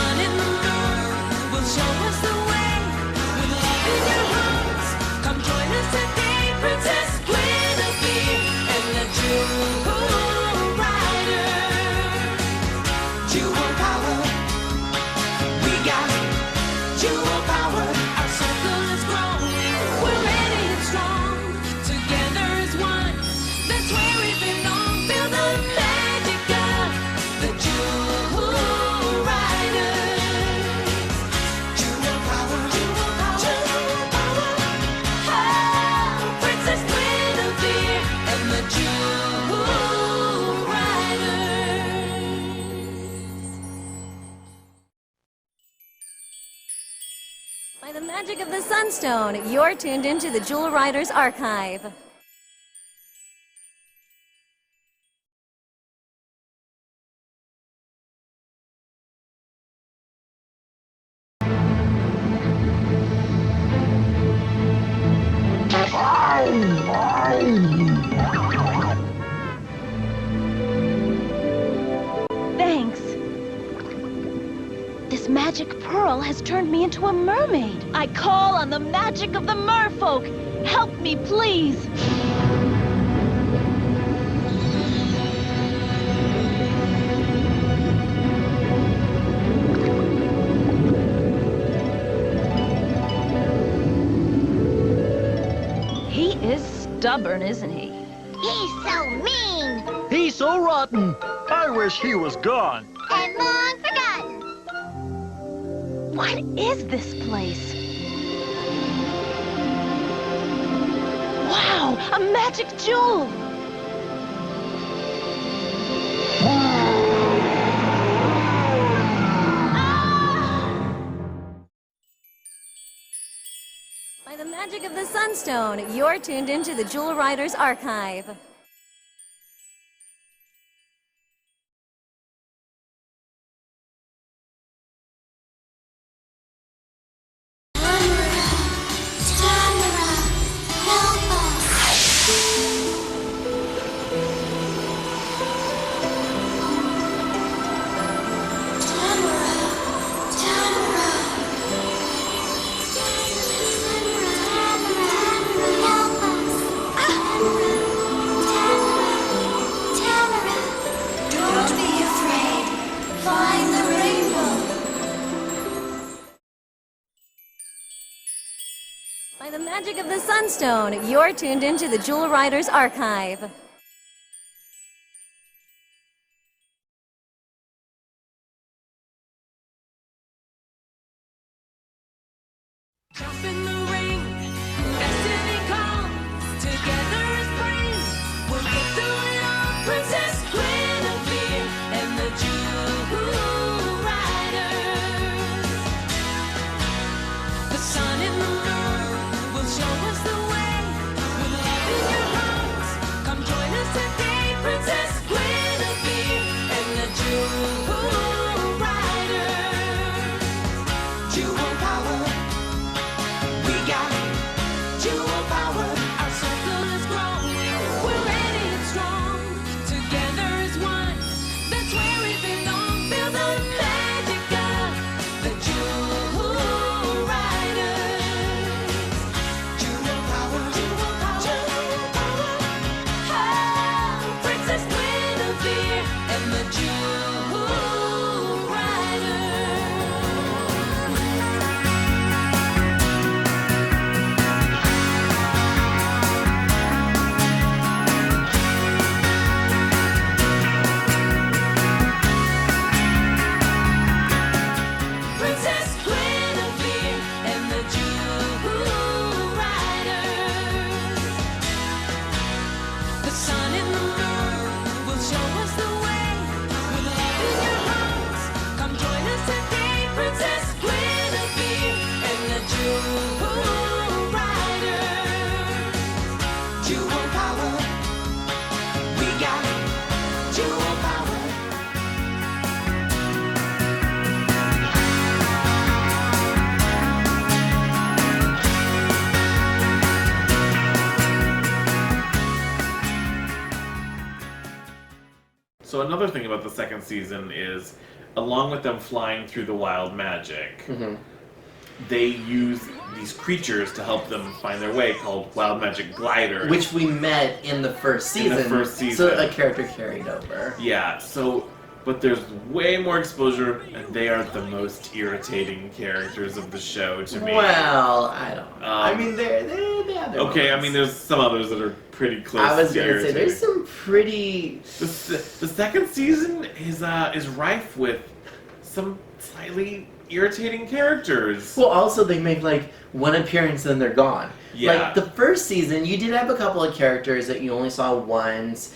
sun and the moon will show us the way. With love in your hearts, come join us today. Princess Gwenevere and the Jewel Riders. Jewel power, we got jewel power. Our circle is growing, we're ready and strong. Together as one, that's where we belong. Feel the magic of the Jewel Riders. Jewel power, jewel power, jewel power. Oh, Princess Gwenevere and the Jewel Riders. By the magic of the Sunstone, you're tuned into the Jewel Riders Archive. Thanks. This magic pearl has turned me into a mermaid. I call on the magic of the merfolk. Help me, please. He is stubborn, isn't he? He's so mean He's so rotten. I wish he was gone. and long forgotten. What is this place? Wow, a magic jewel! By the magic of the Sunstone, you're tuned into the Jewel Riders Archive. Don't be afraid. Find the rainbow. By the magic of the Sunstone, you're tuned into the Jewel Riders Archive. Jump in the ring, destiny calls. Together as friends, we'll get through it all. Princess Gwenevere and the Jewel Riders. The sun and the moon will show us the way. With love in your hearts, come join us today. Princess Gwenevere and the Jewel Riders. Jewel power, we got jewel power. Our circle is growing, we're ready and strong. Together as one, that's where we belong. Feel the magic of the Jewel Riders. Jewel power, jewel power, jewel power. Oh, Princess Gwenevere and the Jewel Riders. Princess Gwenevere and the Jewel Riders. The sun and the moon will show us the way. With love in your hearts, come join us today. Princess Gwenevere and the Jewel Riders. Jewel power, we got jewel power. So another thing about the second season is along with them flying through the wild magic, they use these creatures to help them find their way, called wild magic gliders. Which we met in the first season. In the first season. So a character carried over. Yeah, so, but there's way more exposure, and they are the most irritating characters of the show to me. Well, I don't know. I mean, they have their okay, moments. I mean, there's some others that are pretty close. I was to gonna say, irritating. there's some pretty... The second season is rife with some slightly irritating characters. Well, also they make like one appearance and they're gone. Yeah. Like the first season, you did have a couple of characters that you only saw once,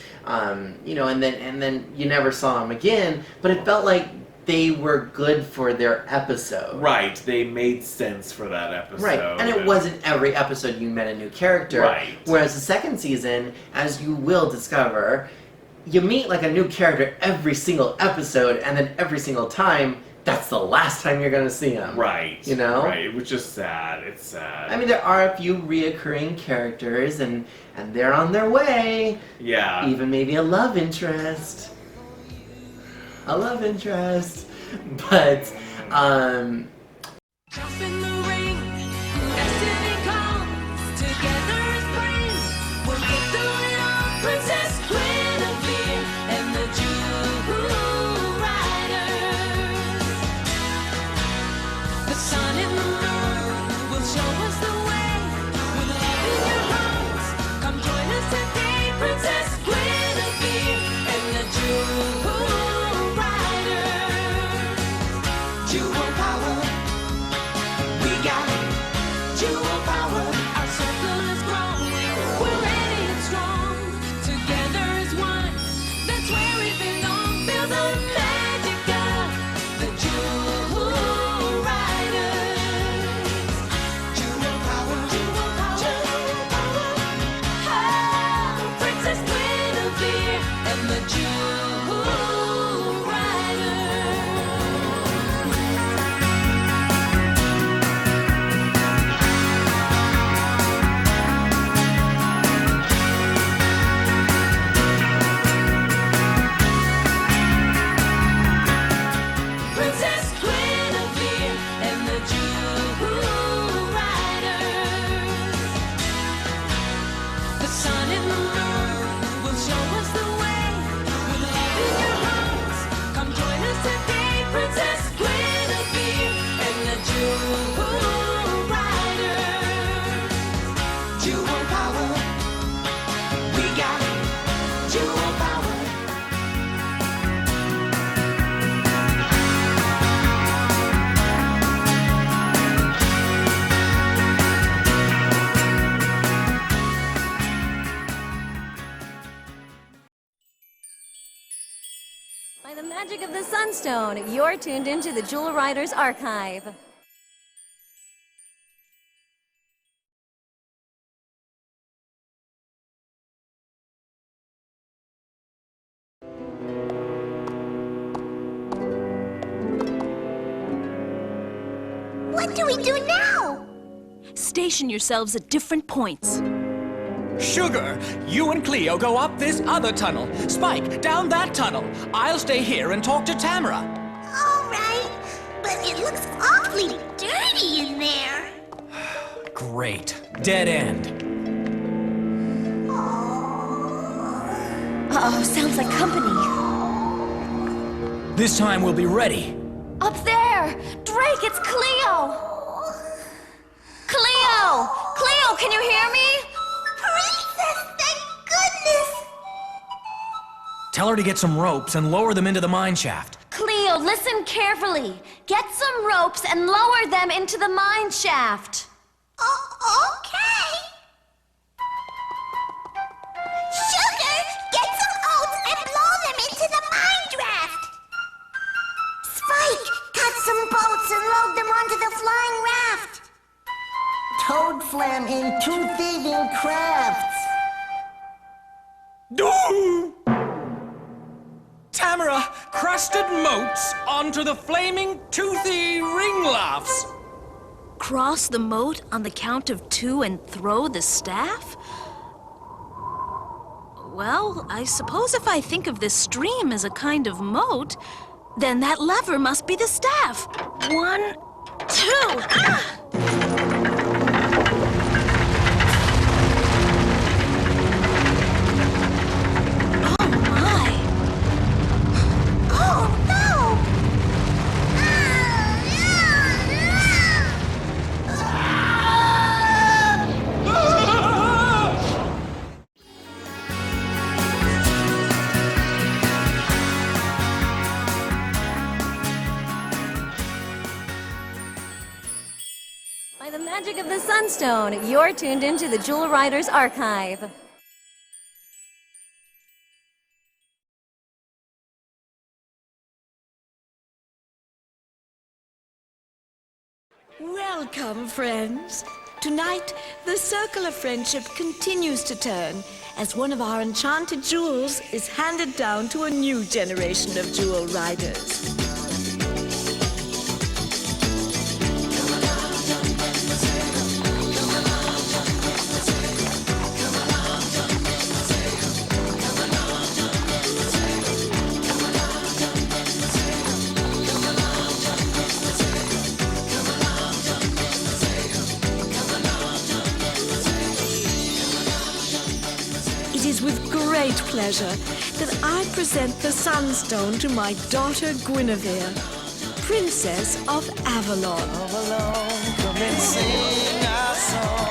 you know, and then you never saw them again. But it felt like they were good for their episode. Right, they made sense for that episode. Right, and it wasn't every episode you met a new character. Right. Whereas the second season, as you will discover, you meet like a new character every single episode, and then every single time, that's the last time you're gonna see them. Right. You know? Right, it was just sad. It's sad. I mean, there are a few reoccurring characters, and they're on their way. Yeah. Even maybe a love interest. A love interest. But, Jump in the ring, destiny comes, together as friends, we'll get through it all. Princess Gwenevere and the Jewel Riders. The sun and the moon will show us the way. With love in your hearts, come join us today. Princess Gwenevere and the Jewel Riders. Jewel power. We got it. Jewel power. Our circle is growing. We're ready and strong. Together as one. That's where we belong. Feel the magic of the Jewel Riders. Jewel power. Jewel power. Jewel power. Oh, Princess Gwenevere and the Jewel Riders. Princess Gwenevere and the Jewel Riders. The sun and the moon will show us the way. With love in your hearts, come join us today. Princess Gwenevere and the Jewel Riders. Jewel power. We got it. Jewel power. By the magic of the Sunstone, you're tuned into the Jewel Riders Archive. What do we do now? Station yourselves at different points. Sugar, you and Cleo go up this other tunnel. Spike, down that tunnel. I'll stay here and talk to Tamara. All right, but it looks awfully dirty in there. Great. Dead end. Uh-oh, sounds like company. This time we'll be ready. Up there! Drake, it's Cleo! Cleo! Cleo, can you hear me? Princess, thank goodness! Tell her to get some ropes and lower them into the mine shaft. Cleo, listen carefully. Get some ropes and lower them into the mine shaft. Okay. Sugar, get some oats and blow them into the mine draft. Spike, cut some boats and load them onto the flying raft. Toad Slam in 2 thieving crafts. Do! Tamara, crusted moats onto the flaming toothy ring laughs. Cross the moat on the count of 2 and throw the staff? Well, I suppose if I think of this stream as a kind of moat, Then that lever must be the staff. 1, 2. Ah! Oh my! Oh, no! By the magic of the Sunstone, you're tuned into the Jewel Rider's archive. Welcome, friends. Tonight, the circle of friendship continues to turn as one of our enchanted jewels is handed down to a new generation of jewel riders. It is with great pleasure that I present the Sunstone to my daughter Gwenevere, Princess of Avalon. Come and sing our song.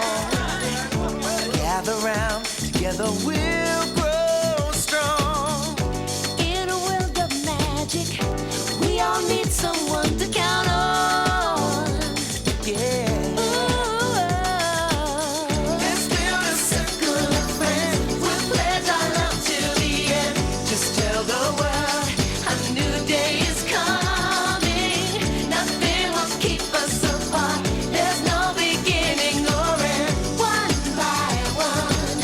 Gather round, together we'll grow strong. In a world of magic, we all need someone to count on. Yeah. Let's build a circle of friends. We'll pledge our love till the end. Just tell the world a new day is coming. Nothing will keep us apart. There's no beginning or end. One by one,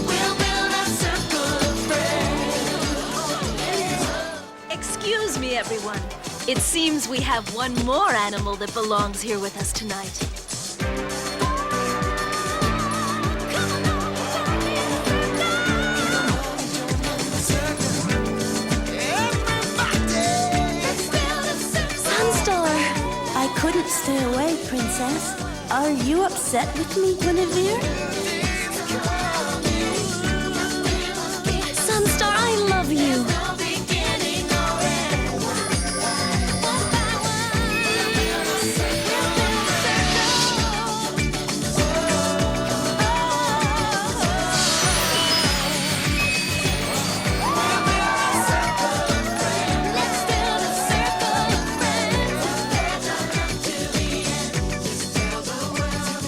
we'll build a circle of friends. Excuse me, everyone. It seems we have one more animal that belongs here with us tonight. Sunstar! I couldn't stay away, Princess. Are you upset with me, Gwenevere? Sunstar, I love you.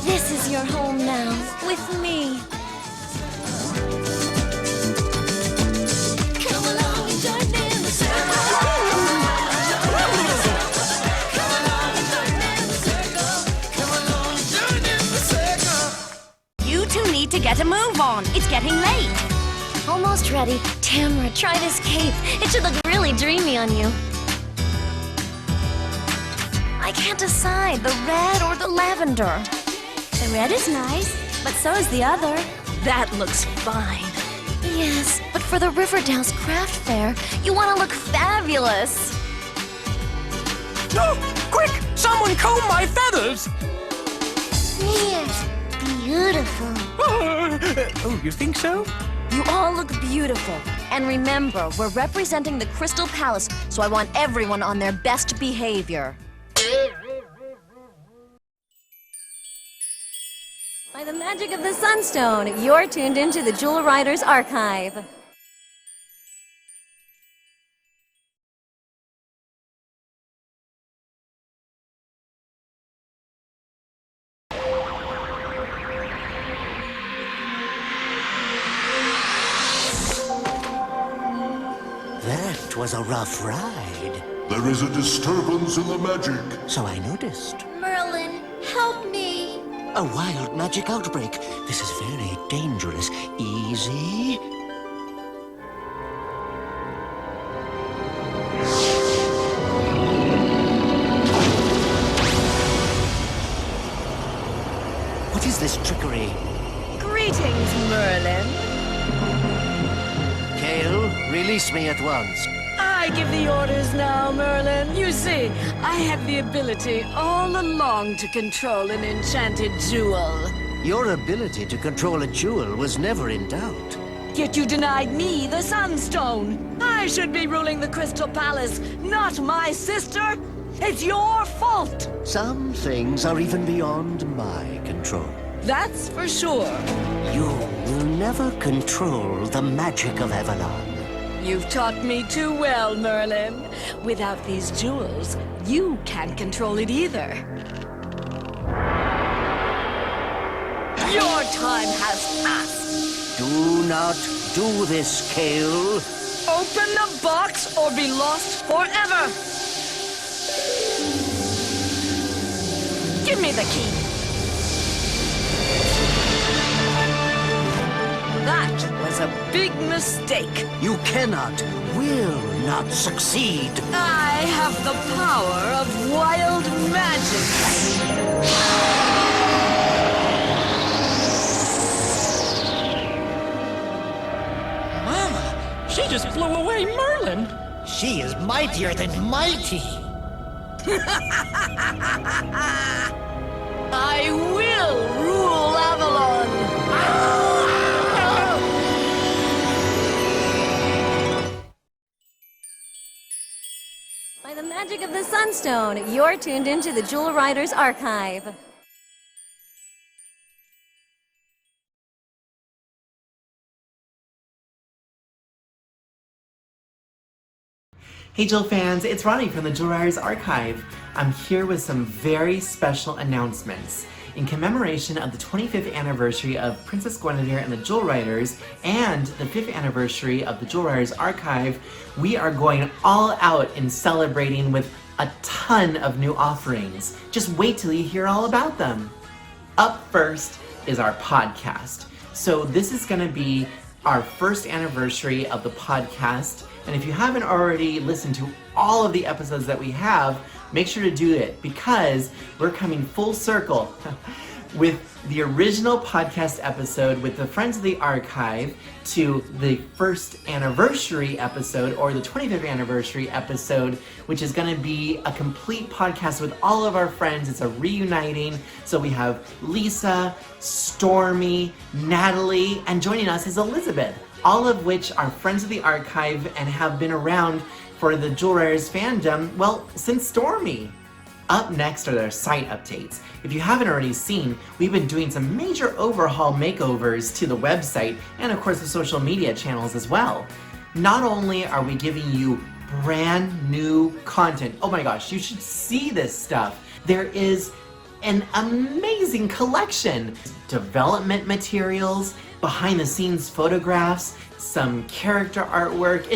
This is your home now, with me. Come along and join in the circle. You two need to get a move on. It's getting late. Almost ready. Tamara, try this cape. It should look really dreamy on you. I can't decide, the red or the lavender. The red is nice, but so is the other. That looks fine. Yes, but for the Riverdale's craft fair, you want to look fabulous. Oh, quick! Someone comb my feathers! Yes, beautiful. Oh, you think so? You all look beautiful. And remember, we're representing the Crystal Palace, so I want everyone on their best behavior. By the magic of the Sunstone, you're tuned into the Jewel Rider's archive. That was a rough ride. There is a disturbance in the magic. So I noticed. Merlin, help me. A wild magic outbreak. This is very dangerous. Easy. What is this trickery? Greetings, Merlin. Kale, release me at once. I I give the orders now, Merlin. You see, I have the ability all along to control an enchanted jewel. Your ability to control a jewel was never in doubt. Yet you denied me the Sunstone. I should be ruling the Crystal Palace, not my sister. It's your fault. Some things are even beyond my control. That's for sure. You will never control the magic of Avalon. You've taught me too well, Merlin. Without these jewels, you can't control it either. Your time has passed. Do not do this, Kale. Open the box or be lost forever. Give me the key. That was a big mistake. You cannot, will not succeed. I have the power of wild magic. Mama, she just blew away Merlin. She is mightier than mighty. I will rule Avalon. By the magic of the Sunstone, you're tuned into the Jewel Riders Archive. Hey Jewel fans, it's Ronnie from the Jewel Riders Archive. I'm here with some very special announcements. In commemoration of the 25th anniversary of Princess Gwenevere and the Jewel Riders and the 5th anniversary of the Jewel Riders Archive, we are going all out in celebrating with a ton of new offerings. Just wait till you hear all about them. Up first is our podcast. So this is going to be our first anniversary of the podcast. And if you haven't already listened to all of the episodes that we have, make sure to do it because we're coming full circle with the original podcast episode with the Friends of the Archive to the first anniversary episode or the 25th anniversary episode, which is going to be a complete podcast with all of our friends. It's a reuniting. So we have Lisa, Stormy, Natalie, and joining us is Elizabeth, all of which are friends of the archive and have been around for the Jewel Riders fandom, well, since Stormy. Up next are their site updates. If you haven't already seen, we've been doing some major overhaul makeovers to the website and of course the social media channels as well. Not only are we giving you brand new content, oh my gosh, you should see this stuff. There is an amazing collection. Development materials, behind the scenes photographs, some character artwork.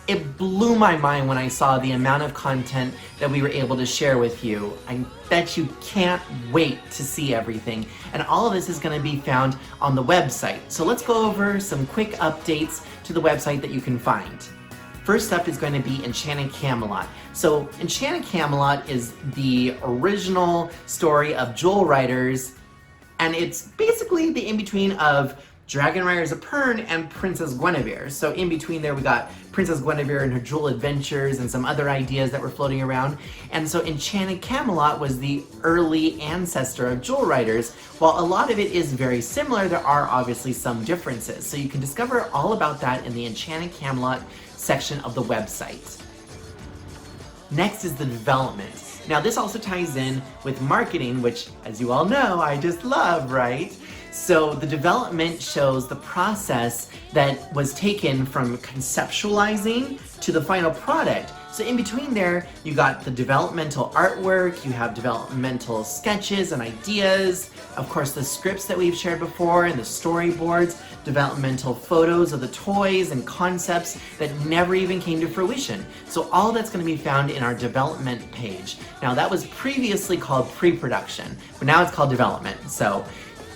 It blew my mind when I saw the amount of content that we were able to share with you. I bet you can't wait to see everything. And all of this is going to be found on the website. So let's go over some quick updates to the website that you can find. First up is going to be Enchanted Camelot. So Enchanted Camelot is the original story of Jewel Riders, and it's basically the in-between of Dragon Riders of Pern and Princess Gwenevere. So in between there we got Princess Gwenevere and her jewel adventures and some other ideas that were floating around. And so Enchanted Camelot was the early ancestor of Jewel Riders. While a lot of it is very similar, there are obviously some differences. So you can discover all about that in the Enchanted Camelot section of the website. Next is the development. Now this also ties in with marketing, which as you all know, I just love, right? So the development shows the process that was taken from conceptualizing to the final product. So in between there, you got the developmental artwork, you have developmental sketches and ideas, of course the scripts that we've shared before and the storyboards, developmental photos of the toys and concepts that never even came to fruition. So all that's going to be found in our development page. Now that was previously called pre-production, but now it's called development. So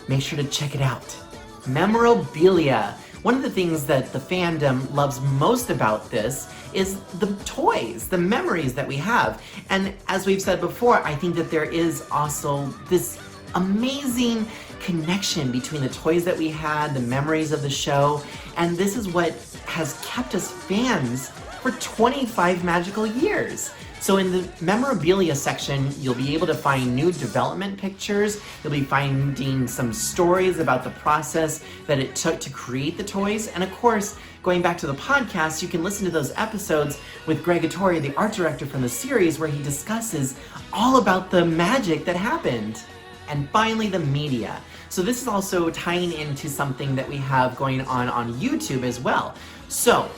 make sure to check it out. Memorabilia. One of the things that the fandom loves most about this is the toys, the memories that we have. And as we've said before, I think that there is also this amazing connection between the toys that we had, the memories of the show, and this is what has kept us fans for 25 magical years. So in the memorabilia section, you'll be able to find new development pictures. You'll be finding some stories about the process that it took to create the toys. And of course, going back to the podcast, you can listen to those episodes with Greg Attore, the art director from the series, where he discusses all about the magic that happened. And finally, the media. So this is also tying into something that we have going on YouTube as well. So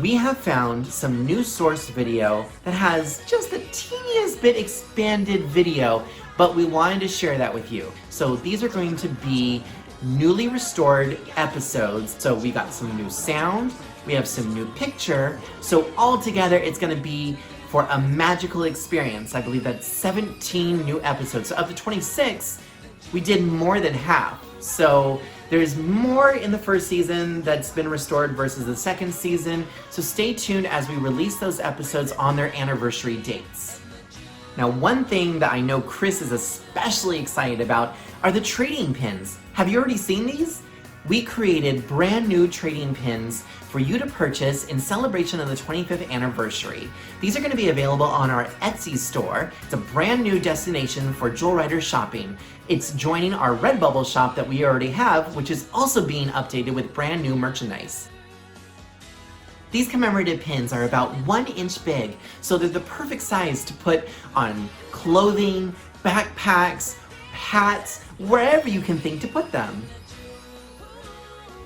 we have found some new source video that has just the teeniest bit expanded video, but we wanted to share that with you. So these are going to be newly restored episodes. So we got some new sound, we have some new picture, so all together it's gonna be for a magical experience. I believe that's 17 new episodes. So of the 26, we did more than half. So there's more in the first season that's been restored versus the second season, so stay tuned as we release those episodes on their anniversary dates. Now, one thing that I know Chris is especially excited about are the trading pins. Have you already seen these? We created brand new trading pins for you to purchase in celebration of the 25th anniversary. These are going to be available on our Etsy store. It's a brand new destination for Jewel Rider shopping. It's joining our Redbubble shop that we already have, which is also being updated with brand new merchandise. These commemorative pins are about 1 inch big, so they're the perfect size to put on clothing, backpacks, hats, wherever you can think to put them.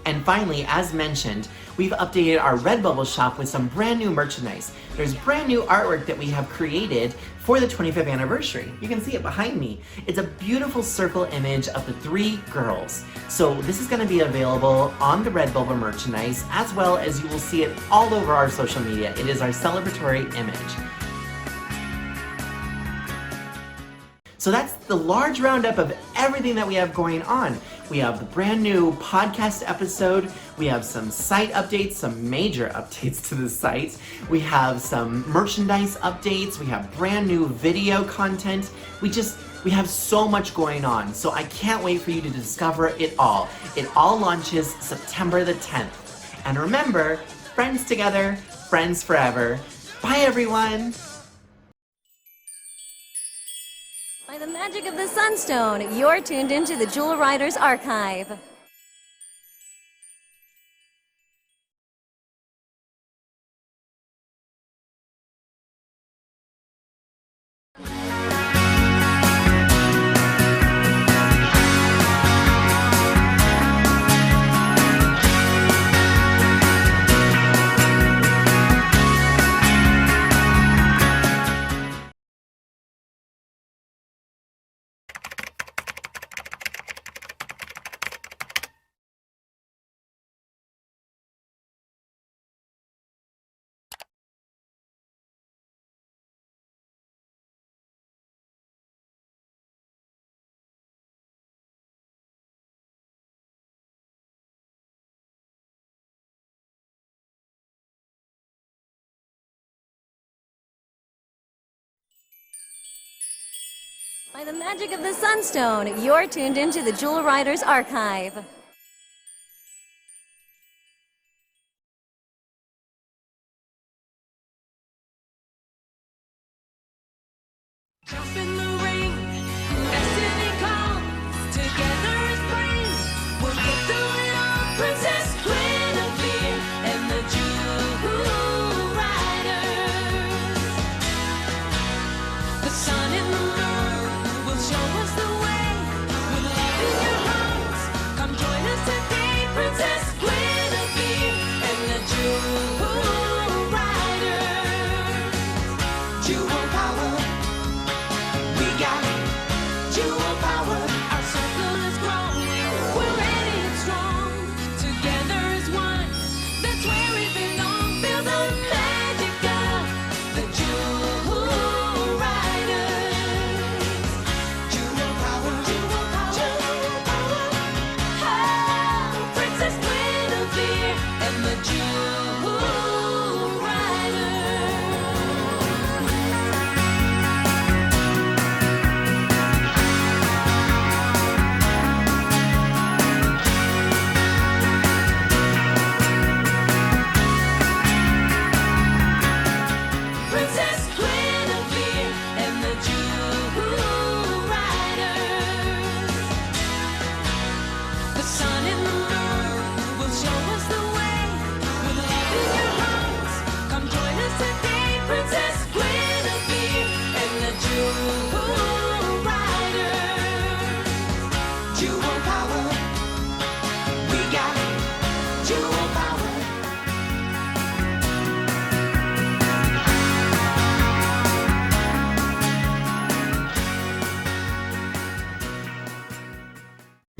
And finally, as mentioned, we've updated our Redbubble shop with some brand new merchandise. There's brand new artwork that we have created for the 25th anniversary. You can see it behind me. It's a beautiful circle image of the 3 girls. So this is going to be available on the Redbubble merchandise, as well as you will see it all over our social media. It is our celebratory image. So that's the large roundup of everything that we have going on. We have the brand new podcast episode, we have some site updates, some major updates to the site, we have some merchandise updates, we have brand new video content, we have so much going on, so I can't wait for you to discover it all. It all launches September the 10th. And remember, friends together, friends forever. Bye everyone! By the magic of the Sunstone, you're tuned into the Jewel Riders Archive. By the magic of the Sunstone, you're tuned into the Jewel Riders Archive. Jump in the ring, destiny calls, together as friends, we'll get through it all. Princess Gwenevere and the Jewel Riders. The sun and the moon will show us the way. With love in your hearts, come join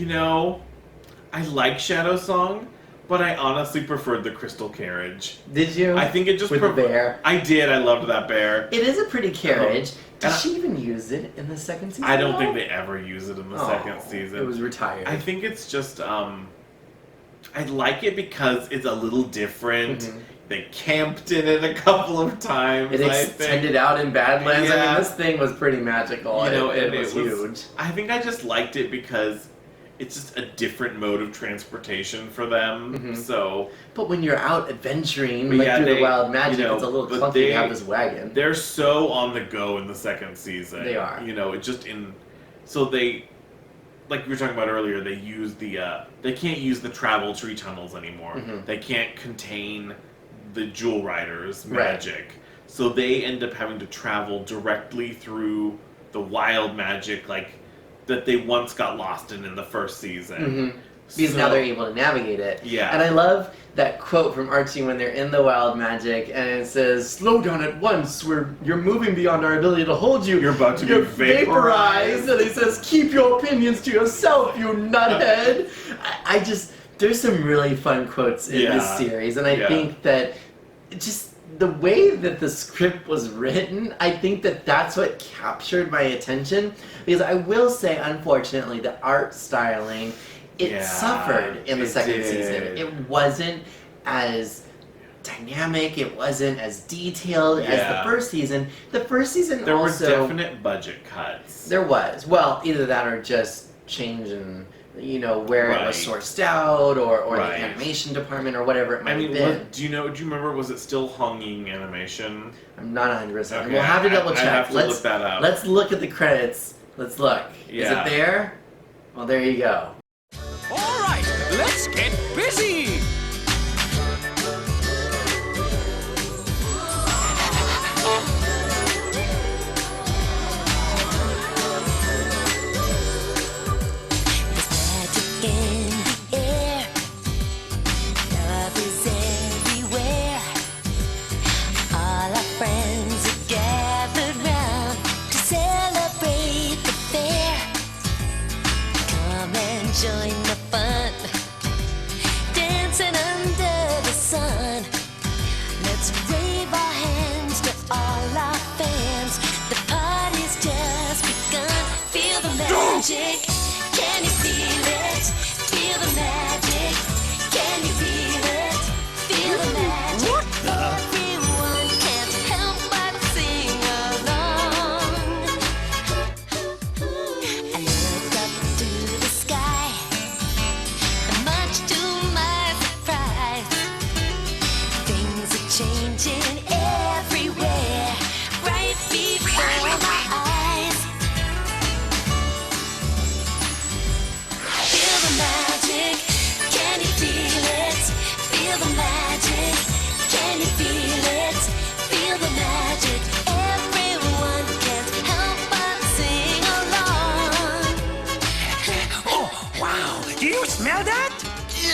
You know, I like Shadow Song, but I honestly preferred the Crystal Carriage. Did you? I think it just... With the bear? I did. I loved that bear. It is a pretty carriage. Did she even use it in the second season? I don't think they ever use it in the second season. It was retired. I think it's just, I like it because it's a little different. Mm-hmm. They camped in it a couple of times. It extended out in Badlands. Yeah. I mean, this thing was pretty magical. You know, it was huge. I think I just liked it because it's just a different mode of transportation for them. Mm-hmm. So, but when you're out adventuring through the wild magic, it's a little clunky to have this wagon. They're so on the go in the second season. They are. You know, it just so they, like we were talking about earlier, they use they can't use the travel tree tunnels anymore. Mm-hmm. They can't contain the Jewel Riders' magic. So they end up having to travel directly through the wild magic, like, that they once got lost in the first season. Mm-hmm. Because now they're able to navigate it. Yeah. And I love that quote from Archie when they're in the wild magic, and it says, "Slow down at once, you're moving beyond our ability to hold you. You're about to be vaporized." And he says, "Keep your opinions to yourself, you nuthead." I just, there's some really fun quotes in this series, and I think that just the way that the script was written, I think that that's what captured my attention. Because I will say, unfortunately, the art styling, it suffered in the second season. It wasn't as dynamic, it wasn't as detailed as the first season. The first season there also... were definite budget cuts. There was. Well, either that or just changing, you know, where it was sourced out, or the animation department, or whatever it might have been. Do you remember, was it still Hong Ying Animation? I'm not 100%. Okay, We'll have to double check. I have to look that up. Let's look at the credits. Let's look. Yeah. Is it there? Well, there you go. All right, let's get busy! Join the fun, dancing under the sun. Let's wave our hands to all our fans. The party's just begun. Feel the magic. Can you feel it? Feel the magic. Can you feel it? Feel the magic. What the? Everyone can't help but sing along. I look up to the sky. Much to my surprise, things are changing everywhere, right before my eyes. Feel the magic, can you feel it? Feel the magic, can you feel it? Feel the magic, everyone can't help but sing along. Oh, wow, do you smell that?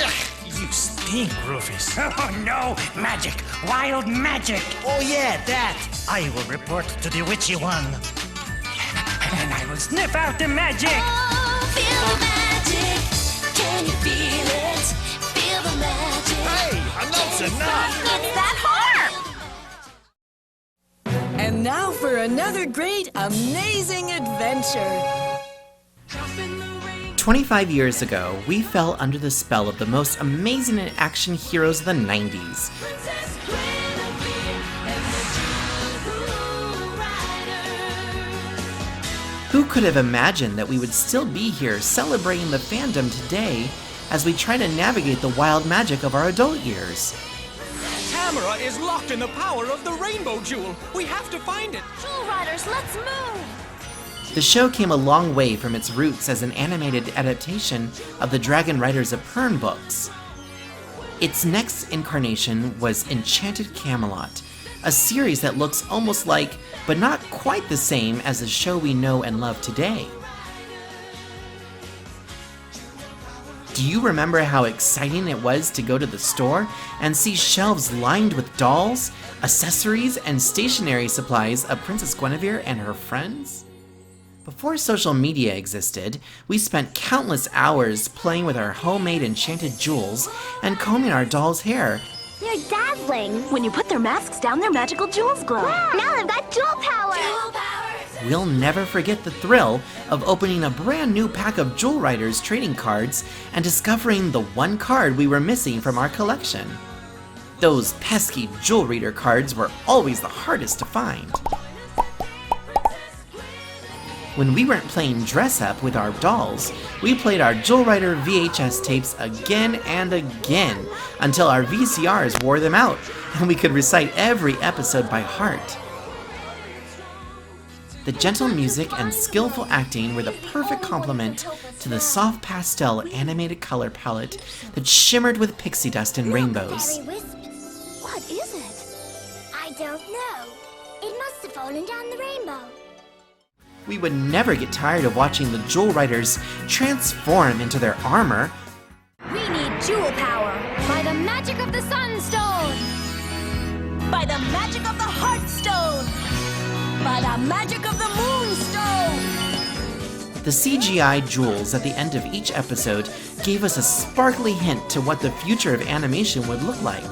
Ugh, you stink, Rufus. Oh, no, magic, wild magic. Oh, yeah, that. I will report to the witchy one. And I will sniff out the magic. Oh, feel the magic. Can you feel it? Feel the magic. Hey, enough's enough. It's that hard. And now for another great, amazing adventure. 25 years ago, we fell under the spell of the most amazing action heroes of the 90s. Princess Gwenevere and the Jewel Riders. Who could have imagined that we would still be here celebrating the fandom today as we try to navigate the wild magic of our adult years? Tamara is locked in the power of the Rainbow Jewel. We have to find it. Jewel Riders, let's move. The show came a long way from its roots as an animated adaptation of the Dragon Riders of Pern books. Its next incarnation was Enchanted Camelot, a series that looks almost like, but not quite the same as the show we know and love today. Do you remember how exciting it was to go to the store and see shelves lined with dolls, accessories, and stationery supplies of Princess Gwenevere and her friends? Before social media existed, we spent countless hours playing with our homemade enchanted jewels and combing our dolls' hair. They're dazzling. When you put their masks down, their magical jewels glow. Wow, now they've got jewel power. Jewel power. We'll never forget the thrill of opening a brand new pack of Jewel Riders trading cards and discovering the one card we were missing from our collection. Those pesky Jewel Reader cards were always the hardest to find. When we weren't playing dress up with our dolls, we played our Jewel Rider VHS tapes again and again until our VCRs wore them out and we could recite every episode by heart. The gentle music and skillful acting were the perfect complement to the soft pastel animated color palette that shimmered with pixie dust and rainbows. What is it? I don't know. It must have fallen down the rainbow. We would never get tired of watching the Jewel Riders transform into their armor. We need jewel power by the magic of the Sunstone, By the magic of the Heartstone. by the magic of the Moonstone. The CGI jewels at the end of each episode gave us a sparkly hint to what the future of animation would look like.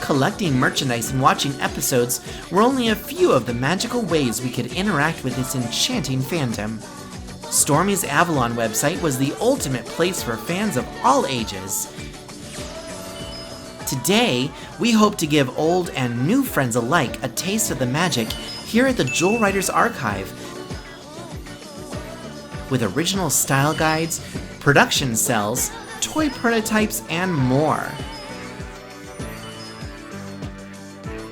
Collecting merchandise and watching episodes were only a few of the magical ways we could interact with this enchanting fandom. Stormy's Avalon website was the ultimate place for fans of all ages. Today, we hope to give old and new friends alike a taste of the magic here at the Jewel Riders Archive. With original style guides, production cells, toy prototypes, and more.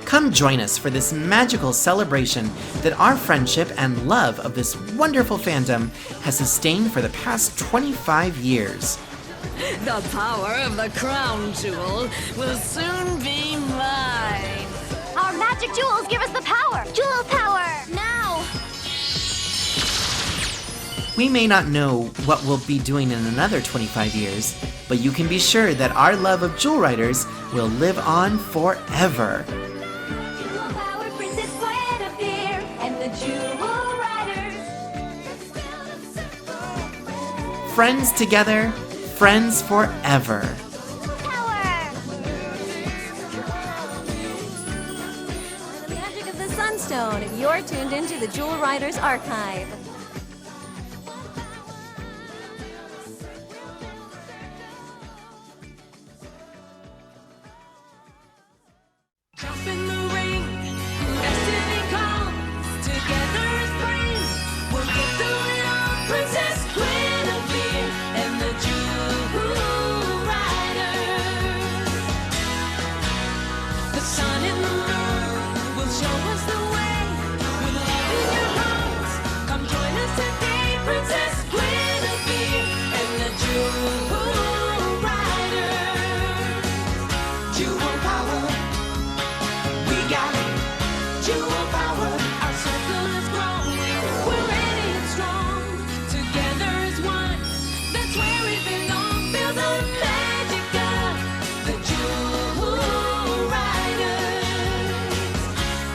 Come join us for this magical celebration that our friendship and love of this wonderful fandom has sustained for the past 25 years. The power of the crown jewel will soon be mine. Our magic jewels give us the power. Jewel power. Now! We may not know what we'll be doing in another 25 years, but you can be sure that our love of Jewel Riders will live on forever. Jewel power, Princess Gwenevere, and the Jewel Riders. Friends together, friends forever. By the magic of the Sunstone, you're tuned into the Jewel Riders Archive. Jump in the ring, destiny comes, together as friends, we'll get through it all. Princess Gwenevere and the Jewel Riders. The sun and the moon will show us the way. With love in your hearts, come join us today. Princess Gwenevere and the Jewel Riders. Jewel power. We got it, jewel power. Our circle is growing. We're ready and strong. Together as one. That's where we belong. Feel the magic of the Jewel Riders.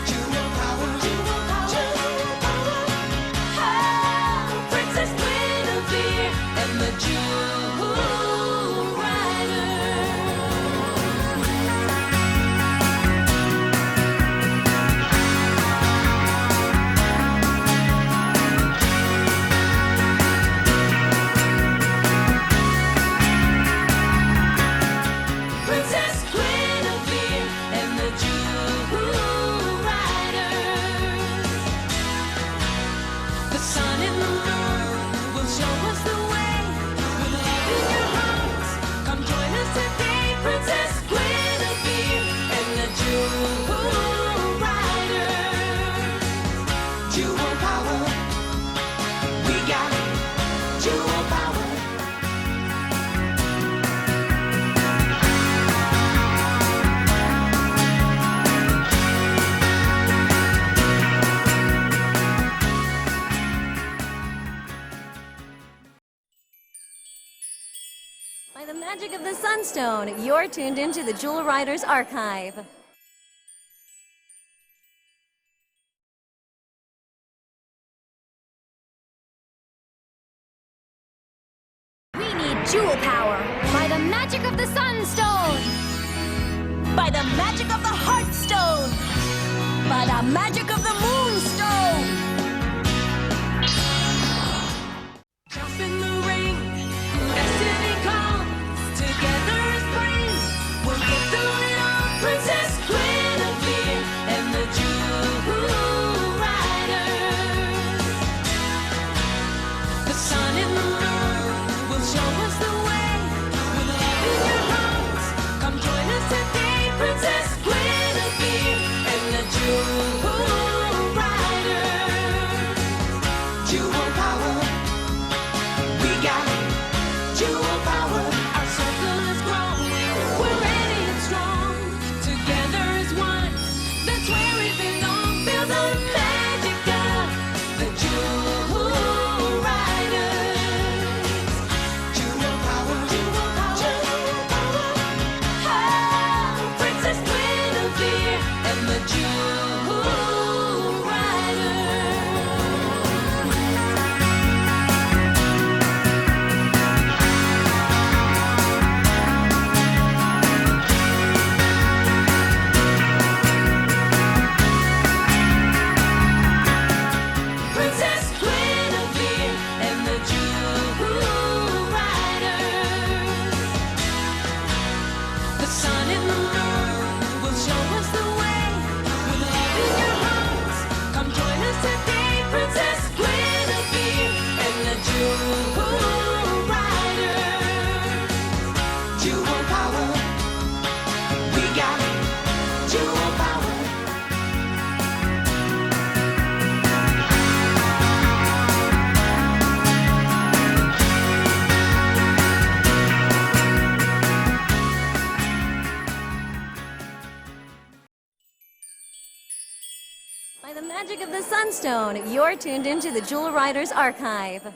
Jewel power, jewel power, jewel power. Oh, Princess Gwenevere and the Jewel Riders. Princess Gwenevere and the Jewel Riders. The sun and the moon will show us the way. With love in your hearts, come join us today. Princess Gwenevere and the Jewel Riders. Jewel power, we got it. Jewel power. By the magic of the Sunstone, you're tuned into the Jewel Riders Archive. Jewel power by the magic of the Sunstone. By the magic of the Heartstone. By the magic of the Moonstone. Jump in the ring, destiny comes, together as friends. We'll get through it all. Princess Gwenevere and the Jewel Riders. The sun and the moon will show us the way. With love in your hearts, come join us today. Princess Gwenevere and the Jewel Riders. Jewel power. We got jewel power. Our circle is growing. We're ready and strong. Together as one. That's where we belong. Feel the magic of the Jewel Riders. Jewel power. Jewel power. Jewel power. Oh, Princess Gwenevere and the Jewel Riders. Princess Gwenevere and the Jewel Riders. The sun and the moon will show us the way. With love in your hearts, come join us today. Princess Gwenevere and the Jewel Riders. Jewel power. We got jewel power. By the magic of the Sunstone, you're tuned into the Jewel Riders Archive.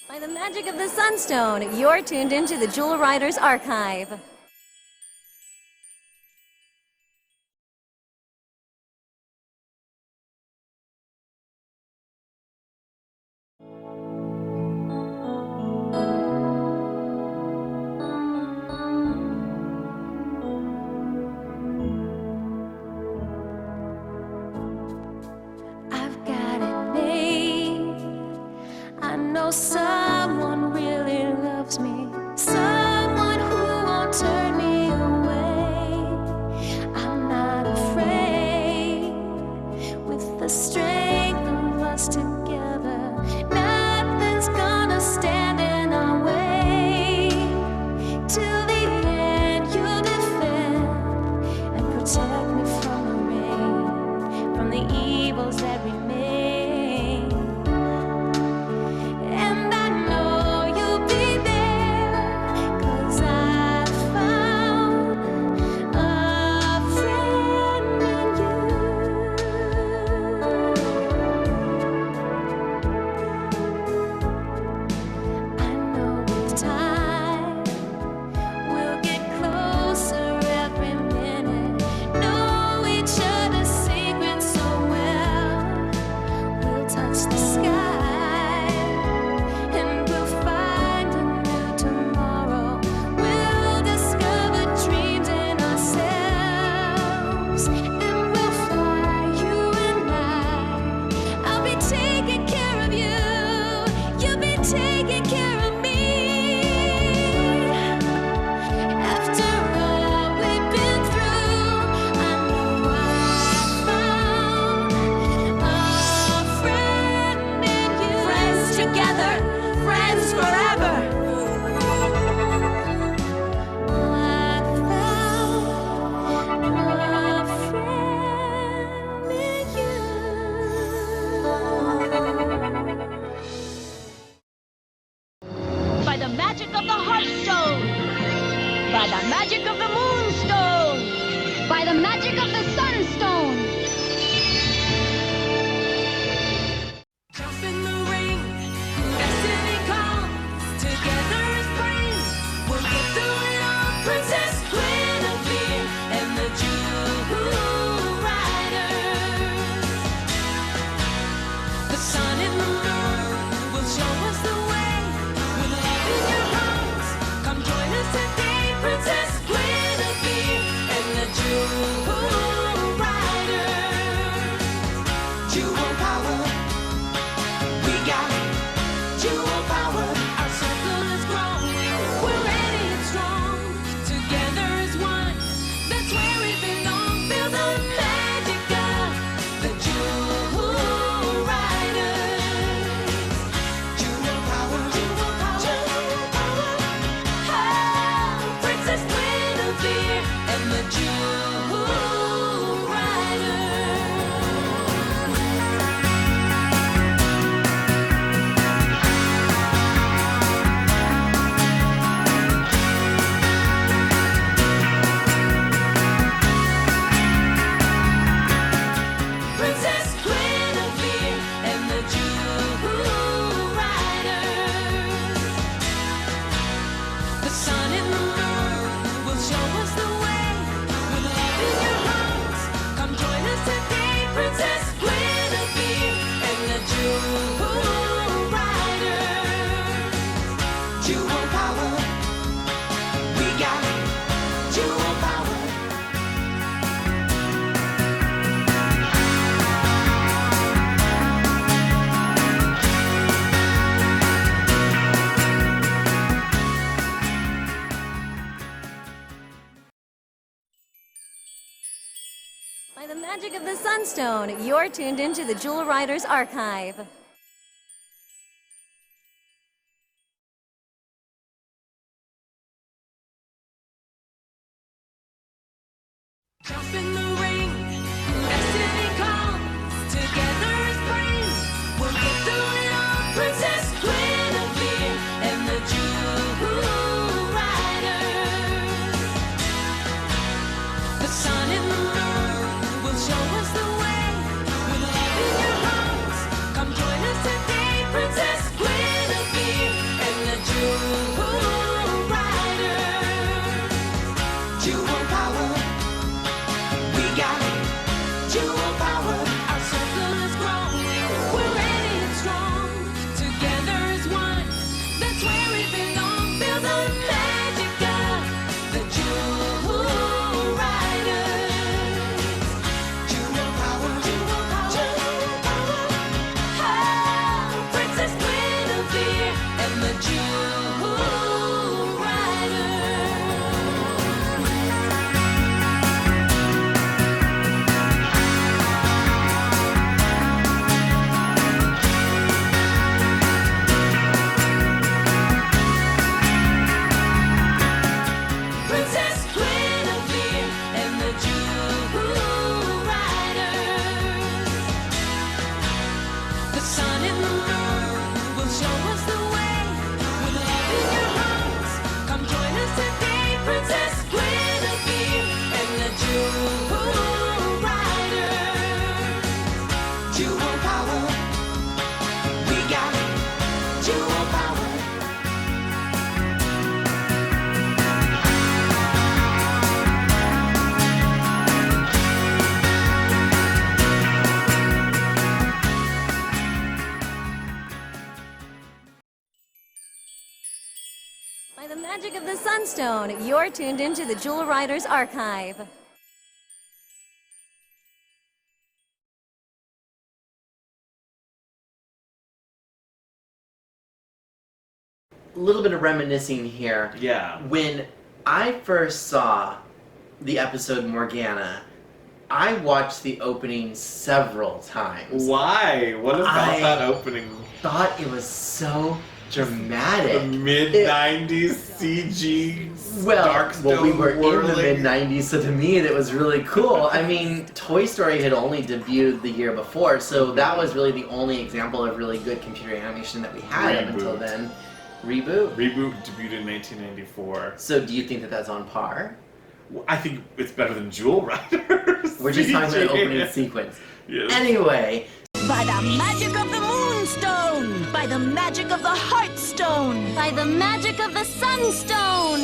By the magic of the Sunstone, you're tuned into the Jewel Riders Archive. I've got it made. I know someone really loves me. Someone who won't turn me away. I'm not afraid. With the strength of us together, nothing's gonna stand in our way. Till the end, you'll defend and protect me from the rain, from the evils that remain. And I know you'll be there, 'cause I found a friend in you. I know with time we'll get closer every minute. magic of the Heartstone. By the magic of the Moonstone. By the magic of the Sunstone. Jump in the ring, destiny comes, together as brains, we'll get through it all. Princess Gwenevere and the Jewel Riders. The sun and the moon will show us the way. With love in your arms, come join us today. Princess Gwenevere and the Jewel Riders. Jewel power. We got jewel power. Our circle is growing. We're ready and strong. Together as one. That's where we belong. Feel the magic of the Jewel Riders. Jewel power. Jewel power. Jewel power. Oh, Princess Gwenevere and the Jewel Riders. Princess Gwenevere and the Jewel Riders. The sun and the moon will show us the way. With love in your arms, come join us today. Princess Gwenevere and the Jewel Riders. Jewel power. We got jewel power. By the magic of the Sunstone, you're tuned into the Jewel Riders Archive. Jump in the ring, destiny comes, together as brains, we'll get through it all. Princess Gwenevere and the Jewel Riders. The sun and the moon will show us the way. With love in your arms, come join us today. Princess Gwenevere and the Jewel Riders. Jewel power. We got jewel power. Our circle is growing. We're ready and strong. Together as one. That's where we belong. Feel the magic of the Jewel Riders. Jewel power. Jewel power. Jewel power. Oh, Princess Gwenevere and the Jewel Riders. Princess Gwenevere and the Jewel Riders. The sun and the moon will show us the way. With love in your arms, come join us today. Princess Gwenevere and the Jewel Riders. Jewel power. We got jewel power. By the magic of the Sunstone, you're tuned into the Jewel Riders Archive. A little bit of reminiscing here. Yeah. When I first saw the episode Morgana, I watched the opening several times. Why? What about that opening? Thought it was so dramatic. The mid-90s CG Darkstone well, we were whirling. in the mid-90s, so to me it was really cool. I mean, Toy Story had only debuted the year before, so that was really the only example of really good computer animation that we had up until then. Reboot? Reboot debuted in 1994. So do you think that that's on par? I think it's better than Jewel Riders. We're just talking about the opening sequence. Yes. Anyway. By the magic of the Moonstone! By the magic of the Heartstone! By the magic of the Sunstone!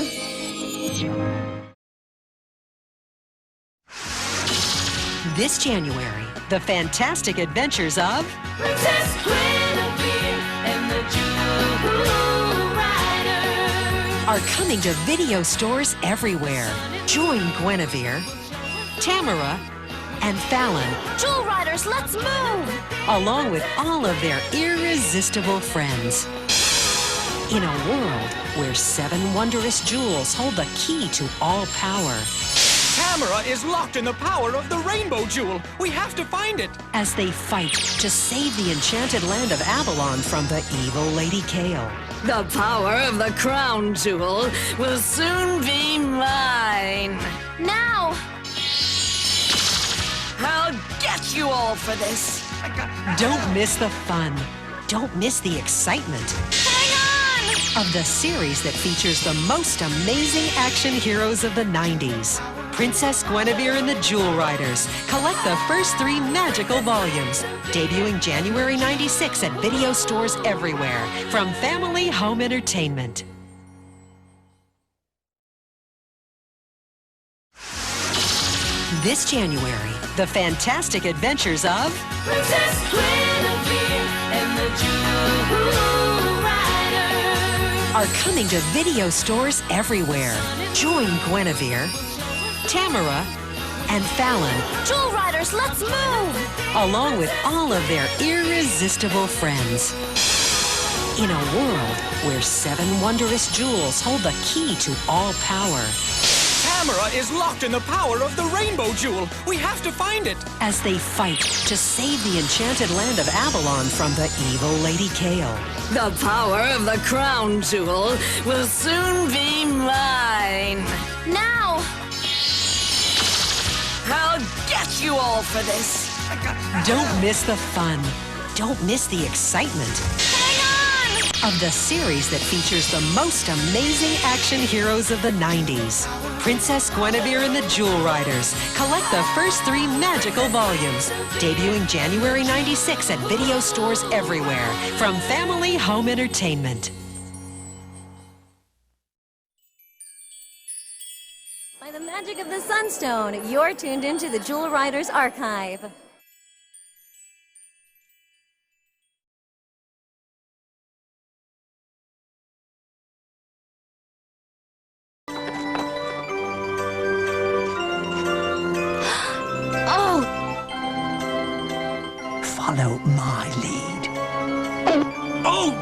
This January, the fantastic adventures of Princess Gwenevere and the Jewel Riders are coming to video stores everywhere. Join Gwenevere, Tamara, and Fallon, Jewel Riders, let's move! along with all of their irresistible friends. In a world where 7 wondrous jewels hold the key to all power. Tamara is locked in the power of the Rainbow Jewel. We have to find it. As they fight to save the enchanted land of Avalon from the evil Lady Kale. The power of the Crown Jewel will soon be mine. Now! I'll get you all for this. Don't miss the fun. Don't miss the excitement. Hang on! Of the series that features the most amazing action heroes of the 90s. Princess Gwenevere and the Jewel Riders. Collect the first 3 magical volumes. Debuting January 96 at video stores everywhere. From Family Home Entertainment. This January, the fantastic adventures of Princess Gwenevere and the Jewel Riders are coming to video stores everywhere. Join Gwenevere, Tamara, and Fallon, Jewel Riders, let's move! along with all of their irresistible friends. In a world where 7 wondrous jewels hold the key to all power. Tamara is locked in the power of the Rainbow Jewel. We have to find it. As they fight to save the enchanted land of Avalon from the evil Lady Kale. The power of the Crown Jewel will soon be mine. Now! I'll get you all for this. Don't miss the fun. Don't miss the excitement. Hang on! Of the series that features the most amazing action heroes of the 90s. Princess Gwenevere and the Jewel Riders. Collect the first 3 magical volumes. Debuting January 96 at video stores everywhere. From Family Home Entertainment. By the magic of the Sunstone, you're tuned into the Jewel Riders Archive. Oh! Follow my lead. Oh!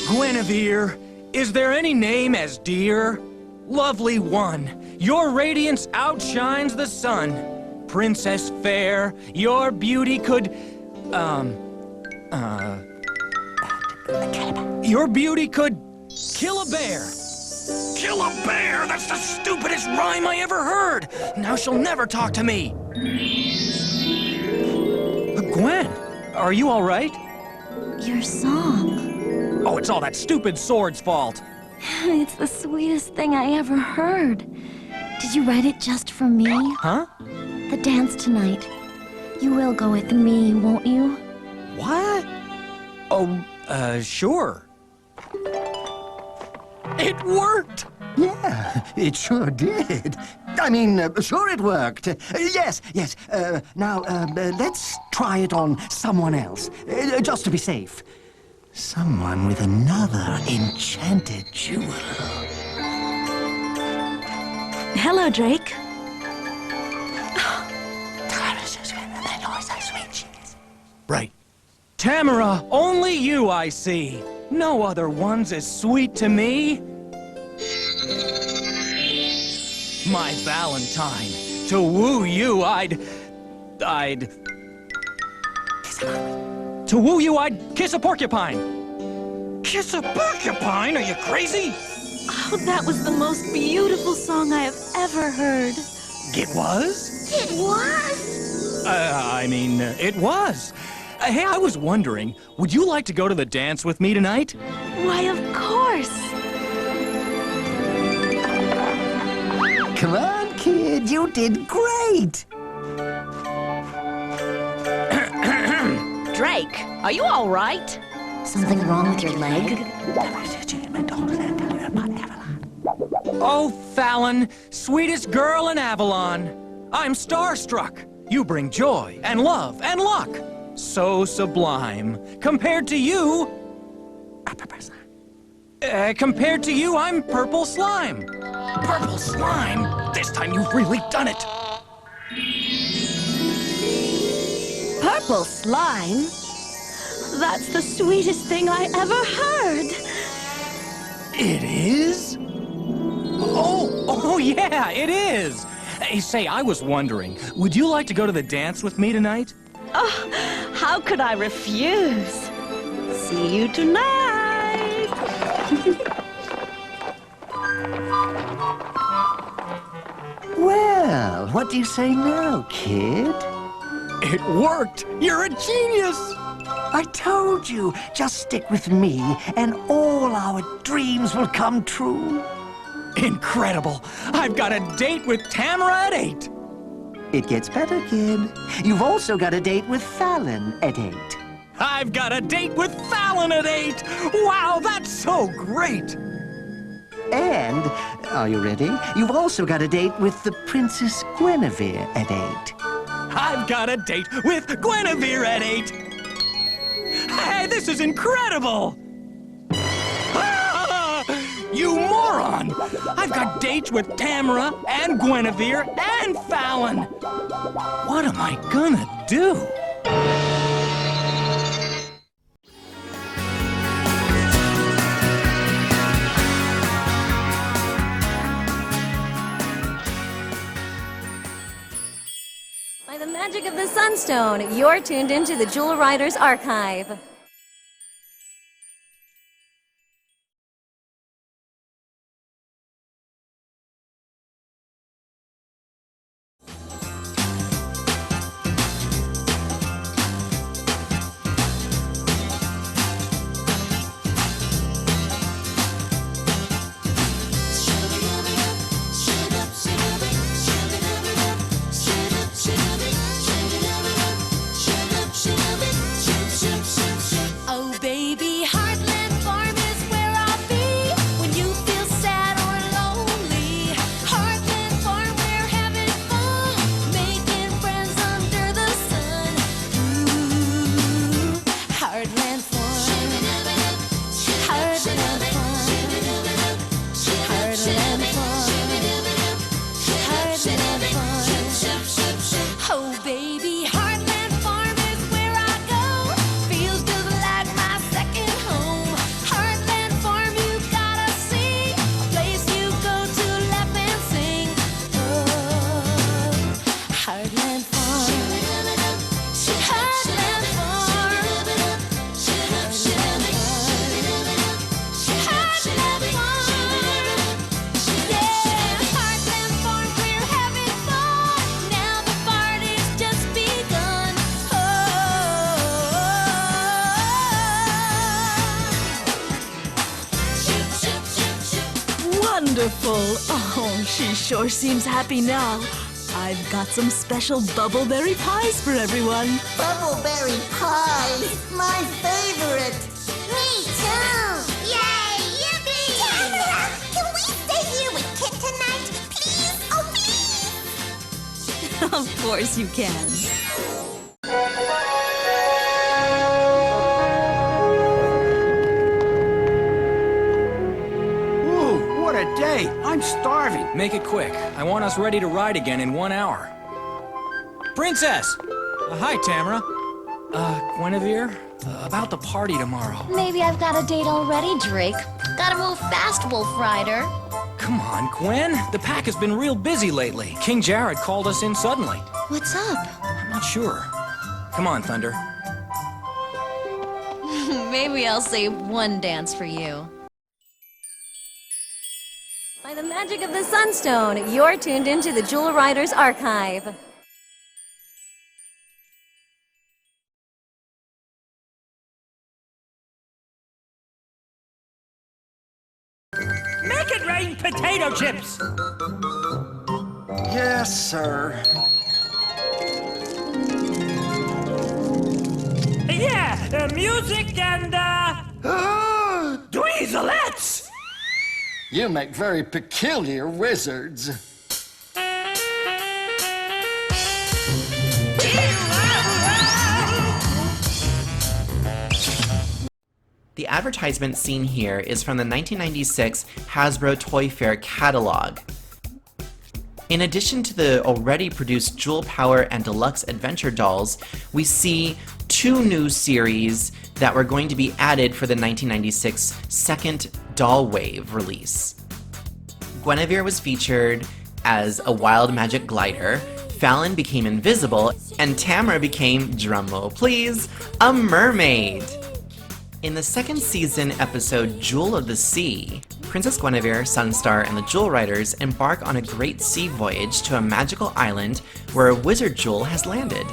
Gwenevere, is there any name as dear? Lovely one, your radiance outshines the sun. Princess fair, your beauty could, your beauty could kill a bear. Kill a bear? That's the stupidest rhyme I ever heard. Now she'll never talk to me. Gwen, are you all right? Your song. Oh, it's all that stupid sword's fault. It's the sweetest thing I ever heard. Did you write it just for me? Huh? The dance tonight. You will go with me, won't you? What? Oh, sure. It worked! Yeah, it sure did. I mean, sure it worked. Yes. Now, let's try it on someone else, just to be safe. Someone with another enchanted jewel. Hello, Drake. Right. Tamara, only you I see. No other one's as sweet to me. My Valentine, to woo you To woo you, I'd kiss a porcupine. Kiss a porcupine? Are you crazy? Oh, that was the most beautiful song I have ever heard. It was? It was? It was. Hey, I was wondering, would you like to go to the dance with me tonight? Why, of course. Come on, kid, you did great. Drake, are you all right? Something wrong with your leg? Oh, Fallon, sweetest girl in Avalon. I'm starstruck. You bring joy and love and luck. So sublime. Compared to you, I'm purple slime. Purple slime? This time you've really done it. Purple slime? That's the sweetest thing I ever heard. It is? Oh yeah, it is. Hey, say, I was wondering, would you like to go to the dance with me tonight? Oh, how could I refuse? See you tonight. Well, what do you say now, kid? It worked! You're a genius! I told you, just stick with me and all our dreams will come true. Incredible! I've got a date with Tamara at 8. It gets better, kid. You've also got a date with Fallon at 8. I've got a date with Fallon at 8! Wow, that's so great! And, are you ready? You've also got a date with the Princess Gwenevere at 8. I've got a date with Gwenevere at 8! Hey, this is incredible! Ah, you moron! I've got dates with Tamara and Gwenevere and Fallon! What am I gonna do? By the magic of the Sunstone, you're tuned into the Jewel Riders Archive. Oh baby, Heartland Farm is where I'll be when you feel sad or lonely. Heartland Farm, we're having fun, making friends under the sun. Ooh, Heartland Farm. Heartland Farm. Heartland Farm. Heartland Farm. Oh baby, Heartland Farm is where I go. Feels just like my second home. Heartland Farm, you gotta see. A place you go to laugh and sing. Oh, Heartland Farm. Heartland Farm. Heartland Farm. Yeah, Heartland Farm, we're having fun. Now the party's just begun. Wonderful. Oh, she sure seems happy now. I've got some special bubbleberry pies for everyone. Bubbleberry pie, my favorite. Me too! Yay! Yippee! Tamara, can we stay here with Kit tonight? Please? Oh, please! Of course you can. Ooh, what a day! I'm starving. Make it quick. I want us ready to ride again in 1 hour. Princess! Hi, Tamara. Gwenevere? About the party tomorrow. Maybe I've got a date already, Drake. Gotta move fast, Wolf Rider. Come on, Gwen. The pack has been real busy lately. King Jared called us in suddenly. What's up? I'm not sure. Come on, Thunder. Maybe I'll save one dance for you. By the magic of the Sunstone, you're tuned into the Jewel Riders Archive. it rain potato chips! Yes, sir. Yeah, music and, Dweezelettes! You make very peculiar wizards. The advertisement seen here is from the 1996 Hasbro Toy Fair catalog. In addition to the already produced Jewel Power and Deluxe Adventure dolls, we see 2 new series that were going to be added for the 1996 second Doll Wave release. Gwenevere was featured as a wild magic glider, Fallon became invisible, and Tamara became, drumroll please, a mermaid. In the second season episode Jewel of the Sea, Princess Gwenevere, Sunstar, and the Jewel Riders embark on a great sea voyage to a magical island where a wizard jewel has landed.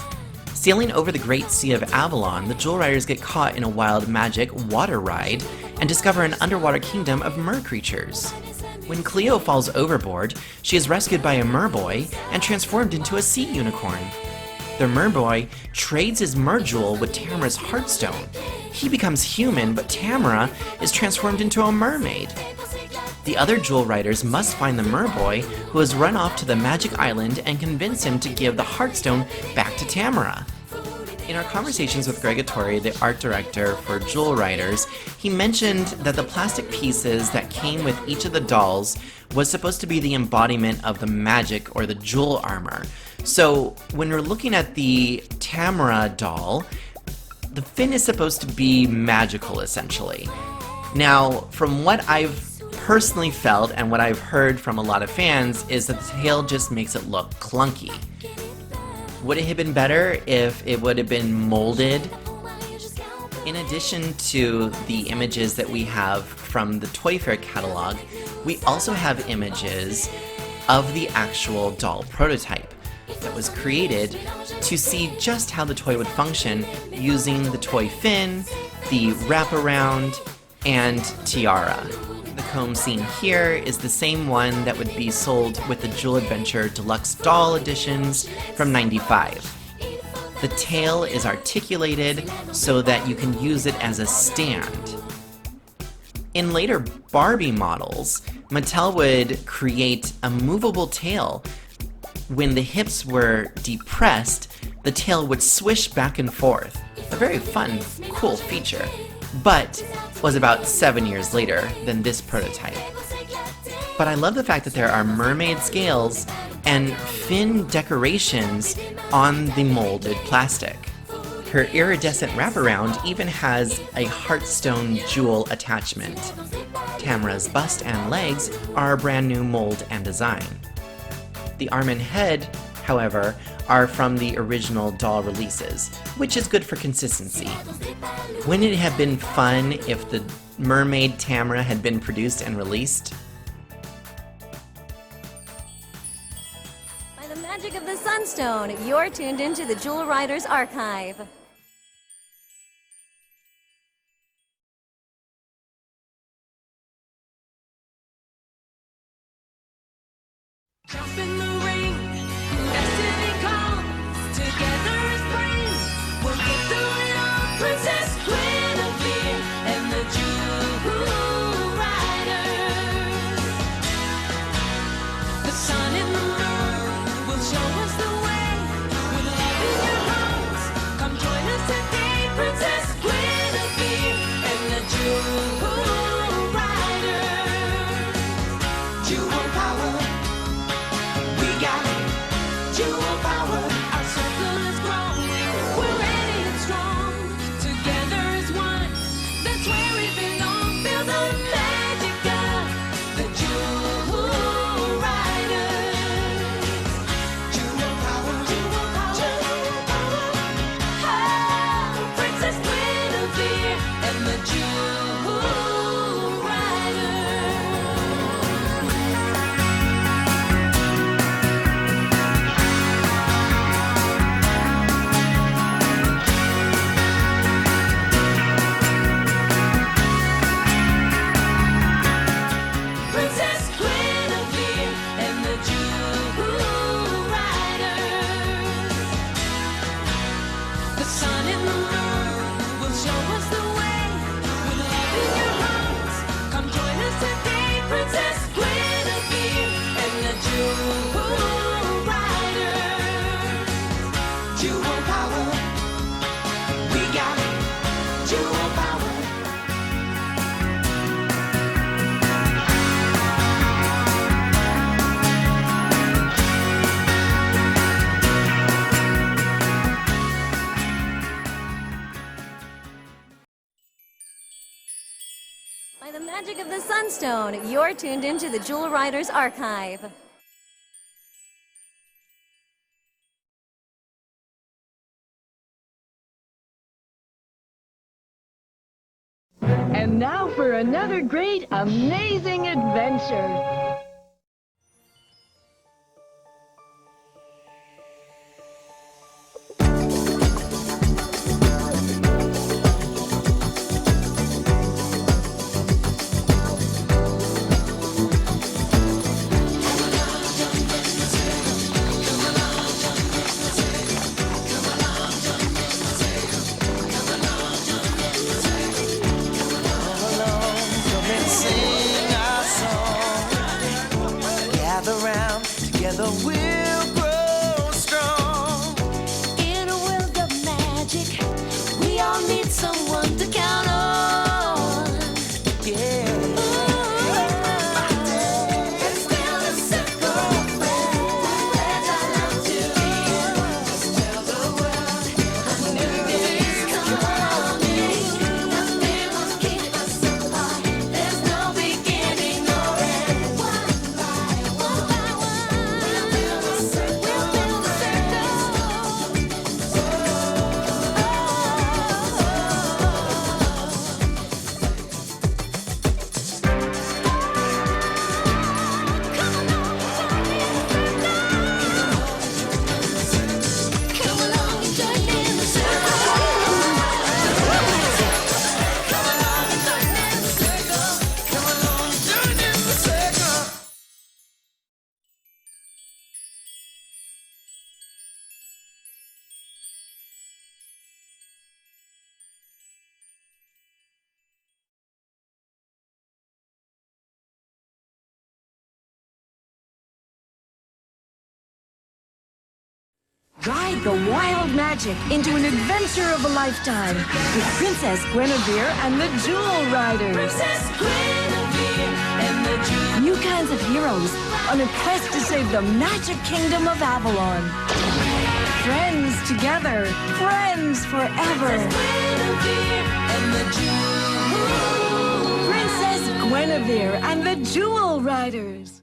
Sailing over the Great Sea of Avalon, the Jewel Riders get caught in a wild magic water ride and discover an underwater kingdom of mer creatures. When Cleo falls overboard, she is rescued by a merboy and transformed into a sea unicorn. The merboy trades his mer jewel with Tamara's heartstone. He becomes human, but Tamara is transformed into a mermaid. The other Jewel Riders must find the merboy, who has run off to the magic island, and convince him to give the heartstone back to Tamara. In our conversations with Greg Attore, the art director for Jewel Riders, he mentioned that the plastic pieces that came with each of the dolls was supposed to be the embodiment of the magic or the jewel armor. So when we're looking at the Tamara doll, the fin is supposed to be magical, essentially. Now, from what I've personally felt and what I've heard from a lot of fans is that the tail just makes it look clunky. Would it have been better if it would have been molded? In addition to the images that we have from the Toy Fair catalog, we also have images of the actual doll prototype that was created to see just how the toy would function using the toy fin, the wraparound, and tiara. The comb seen here is the same one that would be sold with the Jewel Adventure Deluxe Doll Editions from '95. The tail is articulated so that you can use it as a stand. In later Barbie models, Mattel would create a movable tail. When the hips were depressed, the tail would swish back and forth. A very fun, cool feature, but was about 7 years later than this prototype. But I love the fact that there are mermaid scales and fin decorations on the molded plastic. Her iridescent wraparound even has a heartstone jewel attachment. Tamara's bust and legs are a brand new mold and design. The arm and head, however, are from the original doll releases, which is good for consistency. Wouldn't it have been fun if the mermaid Tamara had been produced and released? By the magic of the Sunstone, you're tuned into the Jewel Riders Archive. Jump in the ring, destiny calls, together as brains, we'll get through it all. Princess Gwenevere and the Jewel Riders. The sun and the moon will show us the way. With love in your hearts, come join By the magic of the Sunstone, you're tuned into the Jewel Riders Archive. And now for another great, amazing adventure. Together we'll grow strong. In a world of magic, we all need someone to count on. Yeah. Let's build a circle of friends. Pledge our love to the end. Let's tell the world a new day is coming. Nothing will keep us apart. There's no beginning nor end. One by one. We'll build a circle. Come along and join in the circle. Come along and join in the circle. Come along and join in the circle. Ride the wild magic into an adventure of a lifetime with Princess Gwenevere and the Jewel Riders. Princess Gwenevere and the Jewel. New kinds of heroes on a quest to save the magic kingdom of Avalon. Friends together, friends forever. Gwenevere and the Jewel. Princess Gwenevere and the Jewel Riders.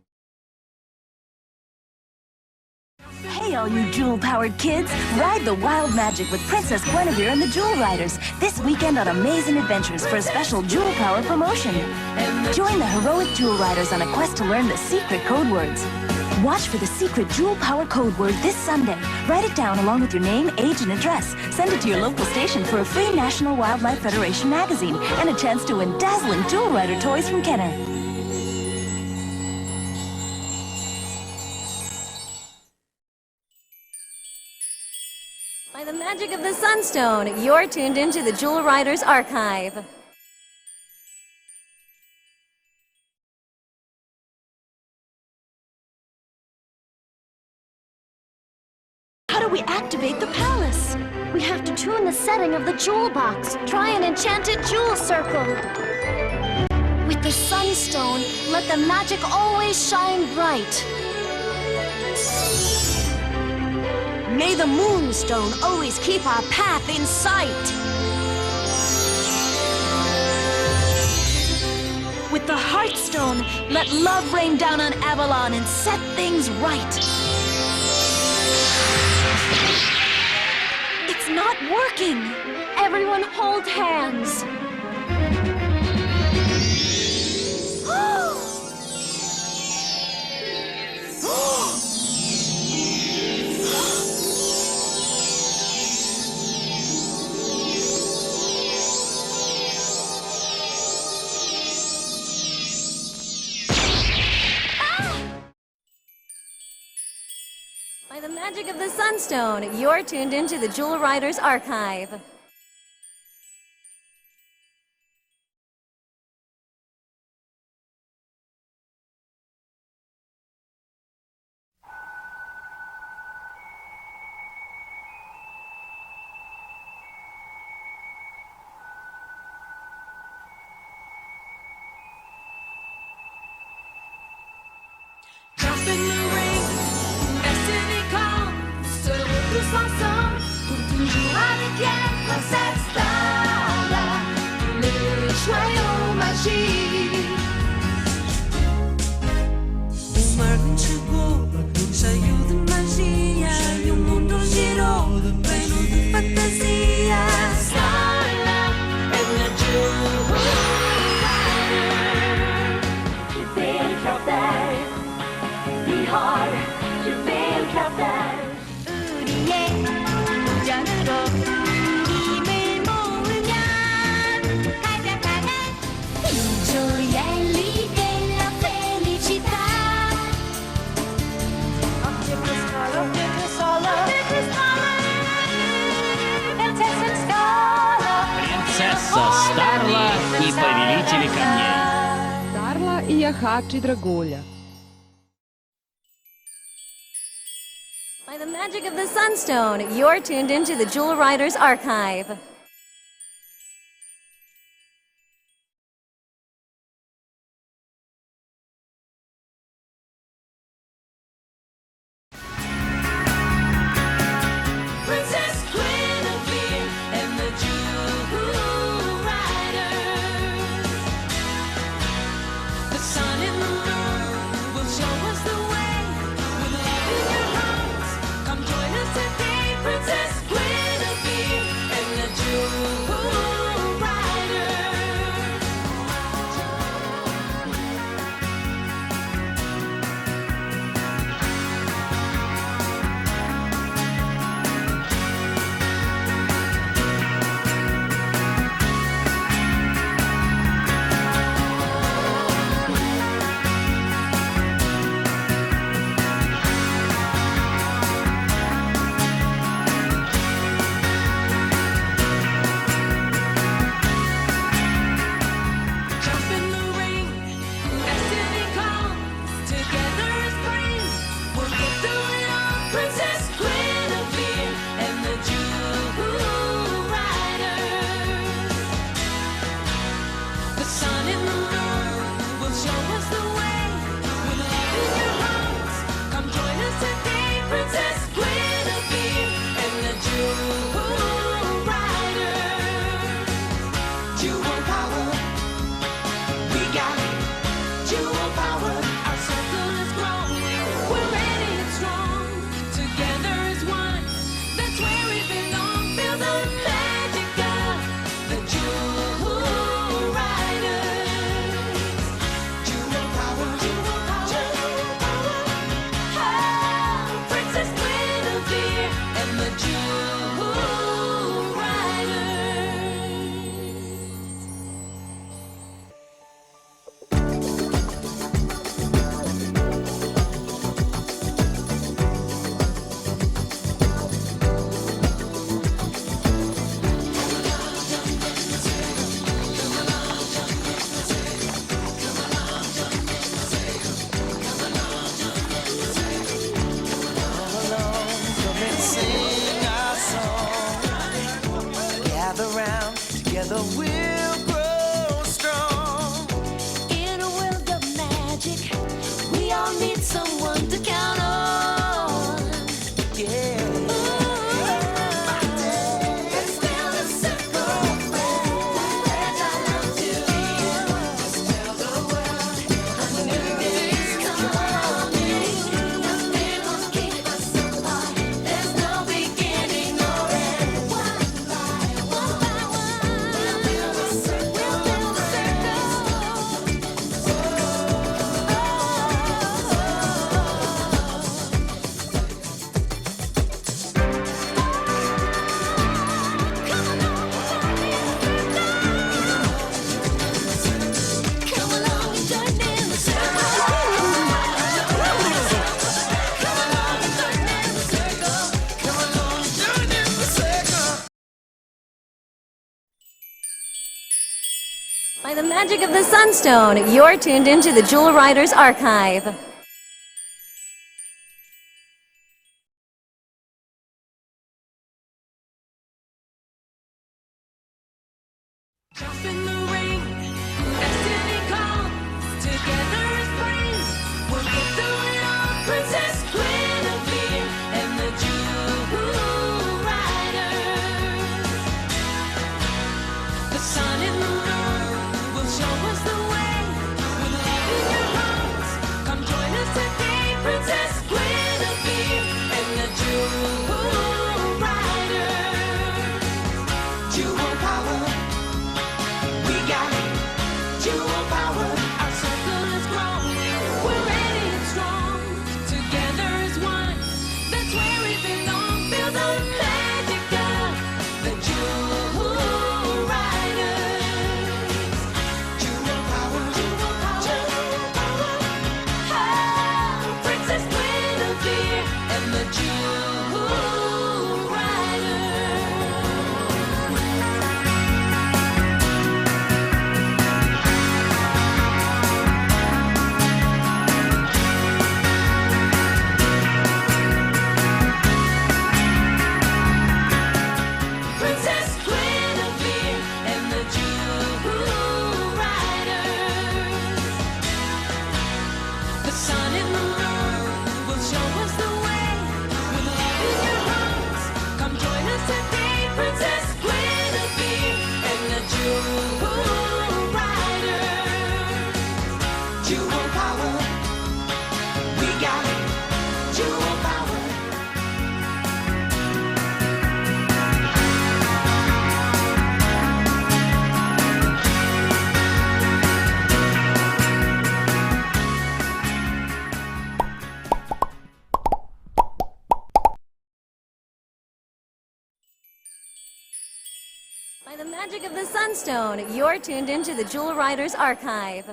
Hey, all you jewel-powered kids! Ride the wild magic with Princess Gwenevere and the Jewel Riders this weekend on Amazing Adventures for a special Jewel Power promotion. Join the heroic Jewel Riders on a quest to learn the secret code words. Watch for the secret Jewel Power code word this Sunday. Write it down along with your name, age, and address. Send it to your local station for a free National Wildlife Federation magazine and a chance to win dazzling Jewel Rider toys from Kenner. By the magic of the Sunstone, you're tuned into the Jewel Riders Archive. How do we activate the palace? We have to tune the setting of the jewel box. Try an enchanted jewel circle. With the Sunstone, let the magic always shine bright. May the Moonstone always keep our path in sight. With the Heartstone, let love rain down on Avalon and set things right. It's not working. Everyone hold hands. By the magic of the Sunstone, you're tuned into the Jewel Riders Archive. Drop in the ring, destiny comes, seul tous ensemble, pour toujours avec elle, princesse Starla, les joyaux magiques. verão chegou, cheio de magia e o mundo girou, reino de fantasia. Starla and the Jewel Rider. Je vill krafter, vi har 25 krafter. 우리의 우정으로 힘을 모으면 가자 Gioielli della felicità. Oggi Starla, Принцесса Starla. Принцесса Старла и повелители камней. Starla i jahači dragulja. By the magic of the Sunstone, you're tuned into the Jewel Riders Archive. Princess Gwenevere and the Jewel Riders. The sun and the moon will show us the way. With love in your hearts, come join us today. Princess Gwenevere and the Jewel Riders. Jump in the ring, destiny comes. Together as friends, we'll get through it all. Princess Gwenevere and the Jewel Riders. The sun and the moon will show us the way. With love in your hearts, come join us today. Princess Gwenevere and the Jewel Riders. Jewel power. We got jewel power. Our circle is growing. We're ready and strong. Together as one. That's where we belong. Feel the magic of the Jewel Riders. Jewel power. Jewel power. Oh, Princess Gwenevere and the Jewel Riders. Come and sing our song. Gather round, together we'll grow strong. In a world of magic, we all need someone to count on. Yeah. Let's build a circle, pledge our love to you. Just tell the world a new day is coming. Nothing will keep us apart. There's no beginning or end. One by one, we'll build a circle. Come along and join in the circle. Come along and join in the circle. Come along, join in the circle. By the magic of the Sunstone, you're tuned into the Jewel Riders Archive. Jump in the ring, destiny comes. Together as friends, we'll get through it all. Princess Gwenevere and the Jewel Riders. The sun and the moon will show us the way. With love in your hearts, come join us today. By the magic of the Sunstone, you're tuned into the Jewel Riders Archive.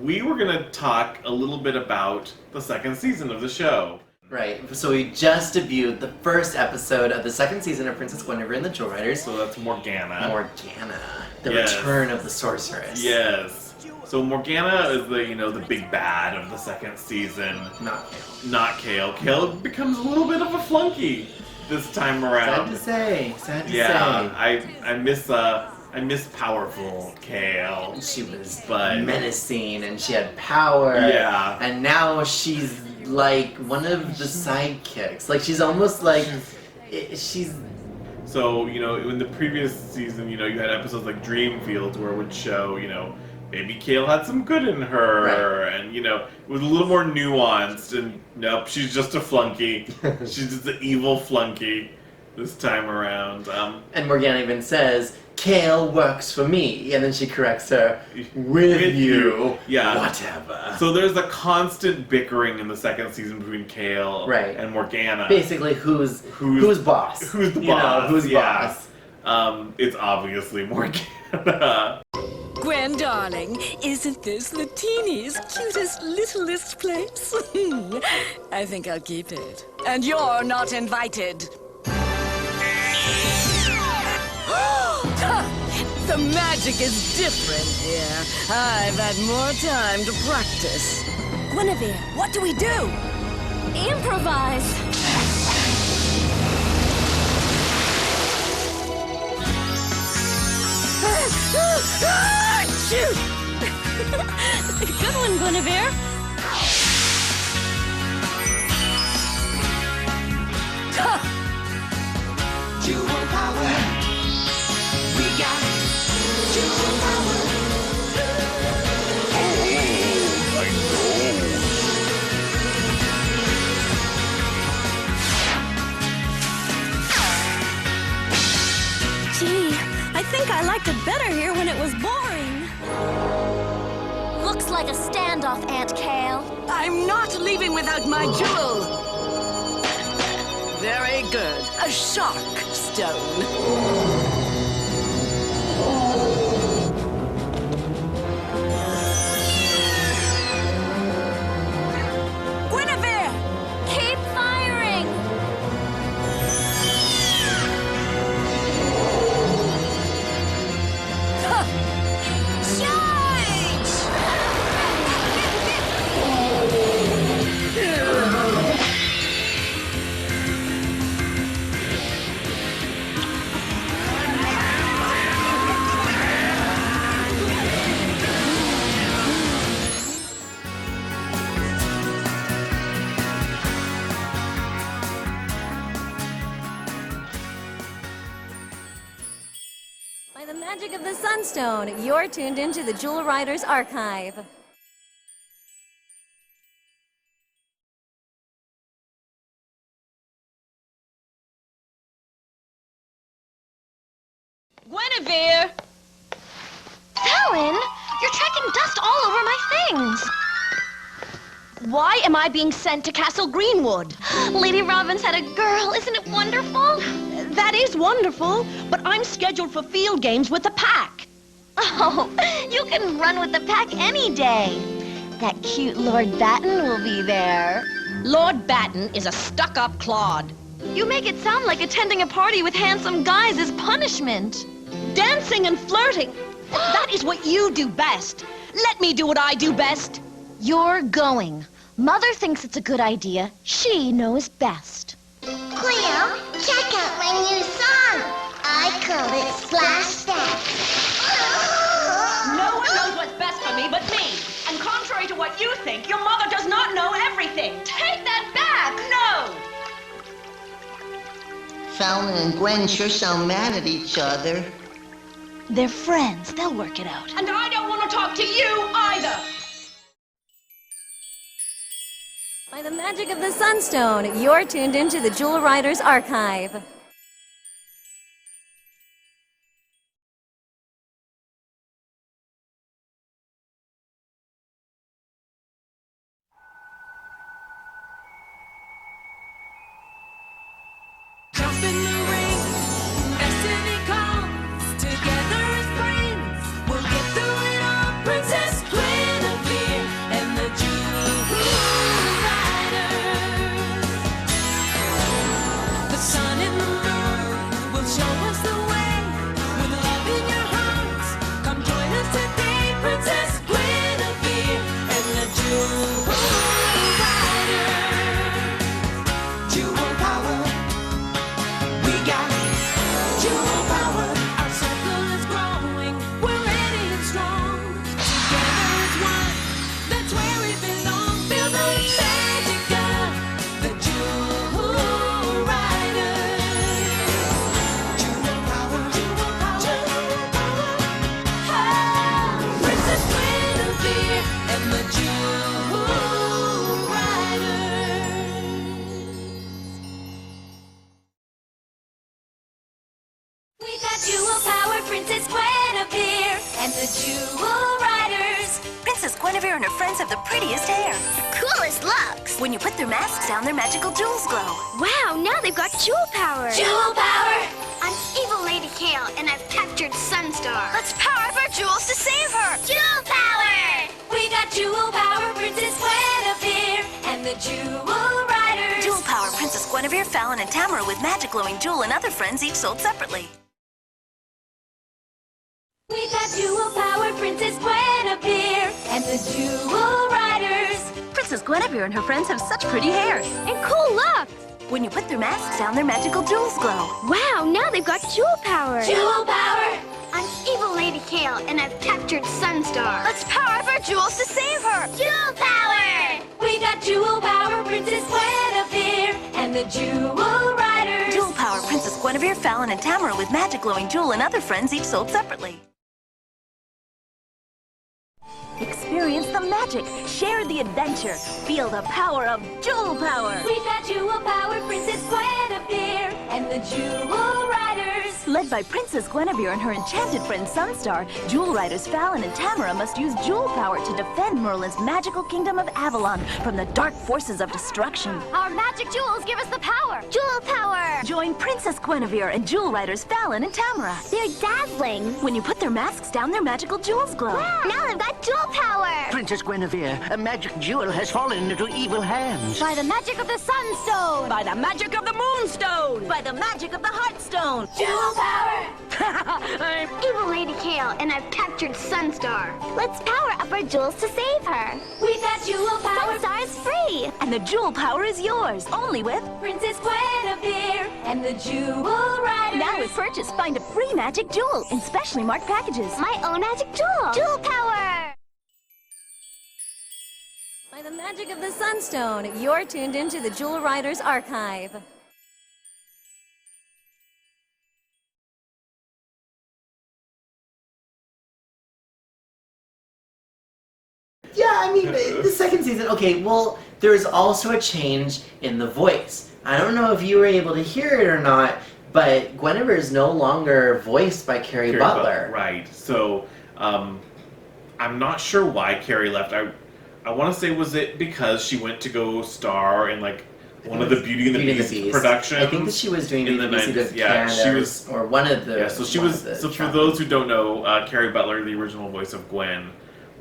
We were going to talk a little bit about the second season of the show. Right, so we just debuted the first episode of the second season of Princess Gwenevere and the Jewel Riders. So that's Morgana. Morgana, the Yes. return of the sorceress. Yes. So Morgana is the big bad of the second season. Not Kale. Not Kale. Kale becomes a little bit of a flunky this time around. Sad to say. Sad to Yeah, say. I miss powerful Kale. She was but menacing and she had power. Yeah. And now she's like one of the sidekicks. Like she's almost like she's. So, in the previous season, you had episodes like Dreamfields where it would show, maybe Kale had some good in her, right. and, it was a little more nuanced, and nope, she's just a flunky. She's just an evil flunky this time around. And Morgana even says, Kale works for me, and then she corrects her, with you. Yeah. Whatever. So there's a constant bickering in the second season between Kale right. and Morgana. Basically, who's boss? Who's the boss? Who's boss? It's obviously Morgana. Gwen, darling, isn't this the teeniest, cutest, littlest place? I think I'll keep it. And you're not invited. The magic is different here. I've had more time to practice. Guinevere, what do we do? Improvise! Shoot! Good one, Guinevere. Jewel power. We got jewel power. Gee, I think I liked it better here when it was boring. Looks like a standoff, Aunt Kale. I'm not leaving without my jewel. Very good. A shark stone. Guinevere! Keep firing! By the magic of the Sunstone, you're tuned into the Jewel Riders Archive. Gwenevere! Fallon, you're tracking dust all over my things. Why am I being sent to Castle Greenwood? Lady Robin's had a girl. Isn't it wonderful? That is wonderful, but I'm scheduled for field games with the pack. Oh, you can run with the pack any day. That cute Lord Batten will be there. Lord Batten is a stuck-up clod. You make it sound like attending a party with handsome guys is punishment. Dancing and flirting. That is what you do best. Let me do what I do best. You're going. Mother thinks it's a good idea. She knows best. Cleo, check out my new song. I call it Splash Dance. No one knows what's best for me but me. And contrary to what you think, your mother does not know everything. Take that back! No! Fallon and Gwen sure sound mad at each other. They're friends. They'll work it out. And I don't want to talk to you either. By the magic of the Sunstone, you're tuned into the Jewel Riders Archive. magic of the Jewel Riders. Jewel power, jewel power, jewel power. Princess Gwenevere and the Jewel Riders. We got Jewel Power, Princess Gwenevere and the Jewel Riders. Princess Gwenevere and her friends have the prettiest hair. The coolest looks. When you put their masks down, their magical jewels glow. Wow, now they've got jewel power. Jewel Power! I'm evil Lady Kale, and I've captured Sunstar. Let's power up our jewels to save her. Jewel power! We got Jewel Power, Princess Gwenevere and the Jewel Riders. Jewel Power, Princess Gwenevere, Fallon, and Tamara with magic glowing jewel and other friends each sold separately. We got Jewel Power, Princess Gwenevere and the Jewel Riders. Princess Gwenevere and her friends have such pretty hair. And cool looks. When you put their masks down, their magical jewels glow. Wow, now they've got jewel power. Jewel Power! I'm evil Lady Kale, and I've captured Sunstar. Let's power up our jewels to save her. Jewel power! We got Jewel Power, Princess Gwenevere and the Jewel Riders. Jewel Power, Princess Gwenevere, Fallon, and Tamara with magic glowing jewel and other friends each sold separately. Experience the magic, share the adventure, feel the power of Jewel Power. We got Jewel Power, Princess Gwenevere and the Jewel Riders. Led by Princess Gwenevere and her enchanted friend Sunstar, Jewel Riders Fallon and Tamara must use Jewel Power to defend Merlin's magical kingdom of Avalon from the dark forces of destruction. Our magic jewels give us the power. Jewel power! Join Princess Gwenevere and Jewel Riders Fallon and Tamara. They're dazzling. When you put their masks down, their magical jewels glow. Wow, now they've got jewel power. Princess Gwenevere, a magic jewel has fallen into evil hands. By the magic of the Sunstone. By the magic of the Moonstone. By the magic of the Heartstone. Jewel Power! I'm evil Lady Kale, and I've captured Sunstar. Let's power up our jewels to save her. We got Jewel Power, Sunstar is free. And the Jewel Power is yours, only with Princess Gwenevere and the Jewel Riders. Now with purchase, find a free magic jewel in specially marked packages. My own magic jewel. Jewel power! By the magic of the Sunstone, you're tuned into the Jewel Riders Archive. Yeah, I mean, the second season, okay, well, there's also a change in the voice. I don't know if you were able to hear it or not, but Guinevere is no longer voiced by Carrie Butler. Right, so I'm not sure why Carrie left. I want to say, was it because she went to go star in, like, one of the Beauty and the Beast productions? I think that she was doing in the BBC 90s. Yeah, she was, or one of the. Yeah, so she was. So for those who don't know, Carrie Butler, the original voice of Gwen,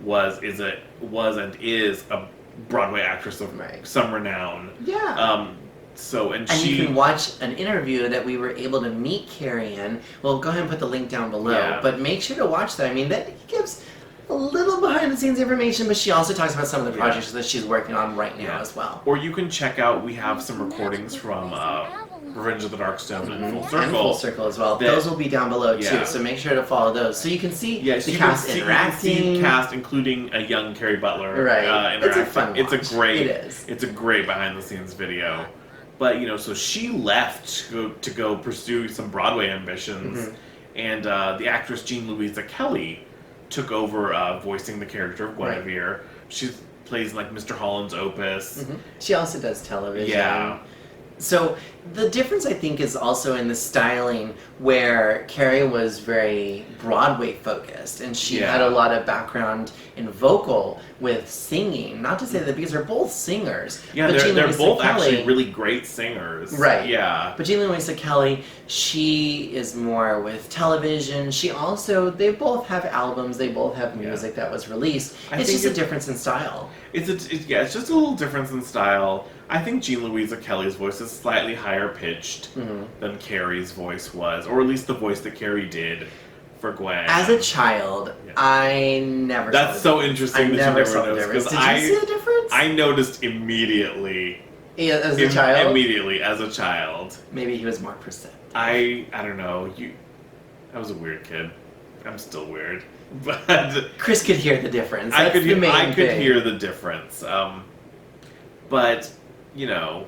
was and is a Broadway actress of some renown. Yeah. And you can watch an interview that we were able to meet Carrie in. Well, go ahead and put the link down below. Yeah. But make sure to watch that. I mean, that gives a little behind-the-scenes information, but she also talks about some of the projects that she's working on right now as well. Or you can check out, we have some recordings from Revenge of the Darkstone and Full Circle. And Full Circle as well. Those will be down below too, so make sure to follow those. So you can see the cast interacting. You can see the cast, including a young Carrie Butler. Right. It's a fun It's a watch. great, It is. It's a great behind-the-scenes video. But, so she left to go pursue some Broadway ambitions. And the actress Jean Louisa Kelly took over voicing the character of Guinevere. Right. She plays like Mr. Holland's Opus. She also does television. Yeah. So the difference, I think, is also in the styling, where Carrie was very Broadway focused, and she had a lot of background in vocal with singing. Not to say that, because they're both singers. Yeah, but they're both Kelly, actually really great singers. Right. Yeah. But Jean Louisa Kelly, she is more with television. They both have albums. They both have music that was released. It's just a difference in style. It's just a little difference in style. I think Jean Louisa Kelly's voice is slightly higher pitched than Carrie's voice was, or at least the voice that Carrie did for Gwen. As a child, I never saw the difference. So interesting that you never saw the noticed. difference. Did you see the difference? I noticed immediately. Yeah, as a child? Immediately, as a child. Maybe he was more perceptive. I don't know. I was a weird kid. I'm still weird. But Chris could hear the difference. I could hear the difference. but you know,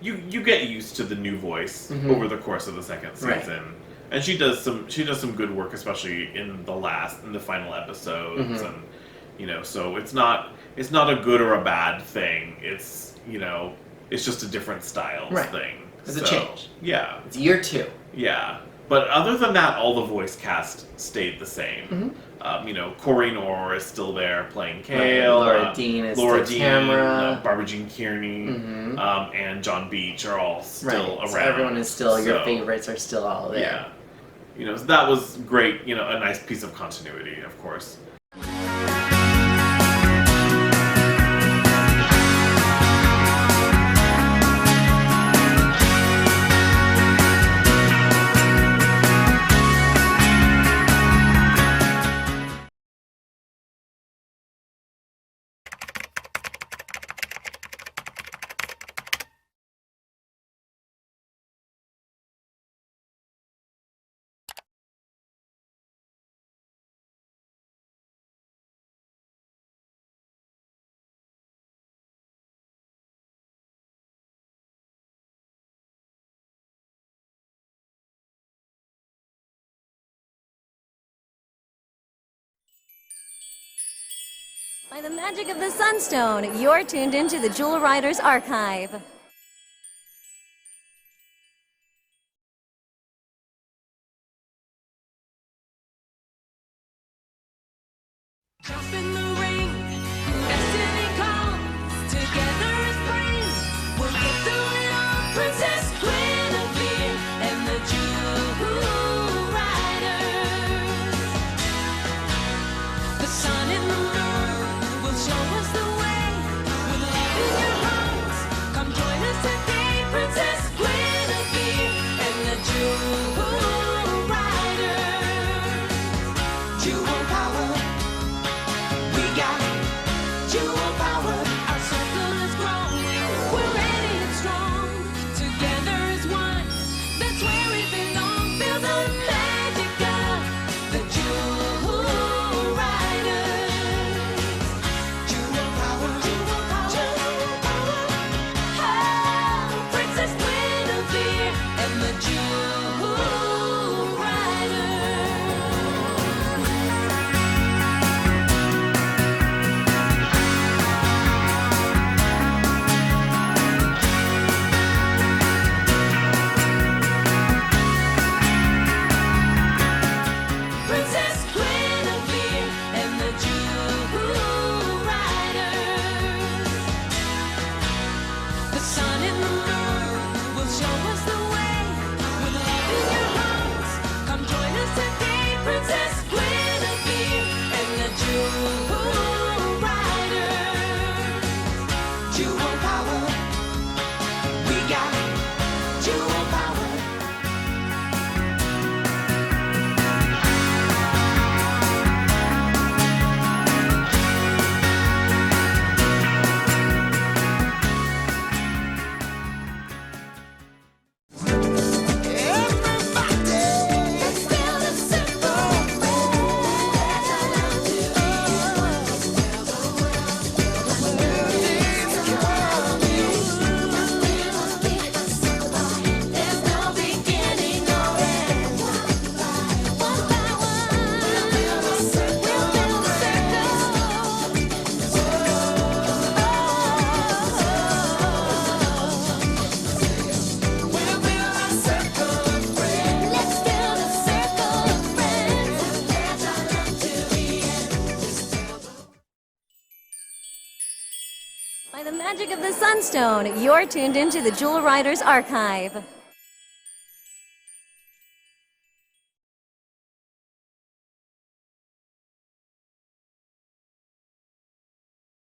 you get used to the new voice over the course of the second season. Right. And she does some good work, especially in the final episodes, and you know, so it's not a good or a bad thing. It's, you know, it's just a different styles thing. It's a change. Yeah. It's year 2. Yeah. But other than that, all the voice cast stayed the same. You know, Corinne Orr is still there playing Kale. Laura Dean is Laura still Dean, Tamara. Barbara Jean Kearney, and John Beach are all still around. So everyone is still, your favorites are still all there. Yeah. You know, so that was great, you know, a nice piece of continuity, of course. By the magic of the Sunstone, you're tuned into the Jewel Riders Archive. Jump in the ring, destiny calls, together as friends, we'll get through it all. Princess Gwenevere and the Jewel Riders. The sun and the moon will show us the way. With love in your hearts, come join us today. Princess Gwenevere and the Jewel Riders. Jewel power. We got jewel power. Our circle is growing. We're ready and strong. Together as one. That's where we belong. Feel the magic of the Jewel Riders. Jewel power. Jewel power. Jewel power. Oh, Princess Gwenevere and the Jewel Riders. Princess Gwenevere and the Jewel Riders. The sun and the moon will show us the way. With love in your hearts, come join us today. Princess Gwenevere and the Jewel Riders. Jewel power. We got jewel power. There's no beginning or end. One by one, we'll build a We'll build a circle of friends. Let's build a circle of friends. Pledge our love to the end. By the magic of the Sunstone, you're tuned into the Jewel Riders Archive.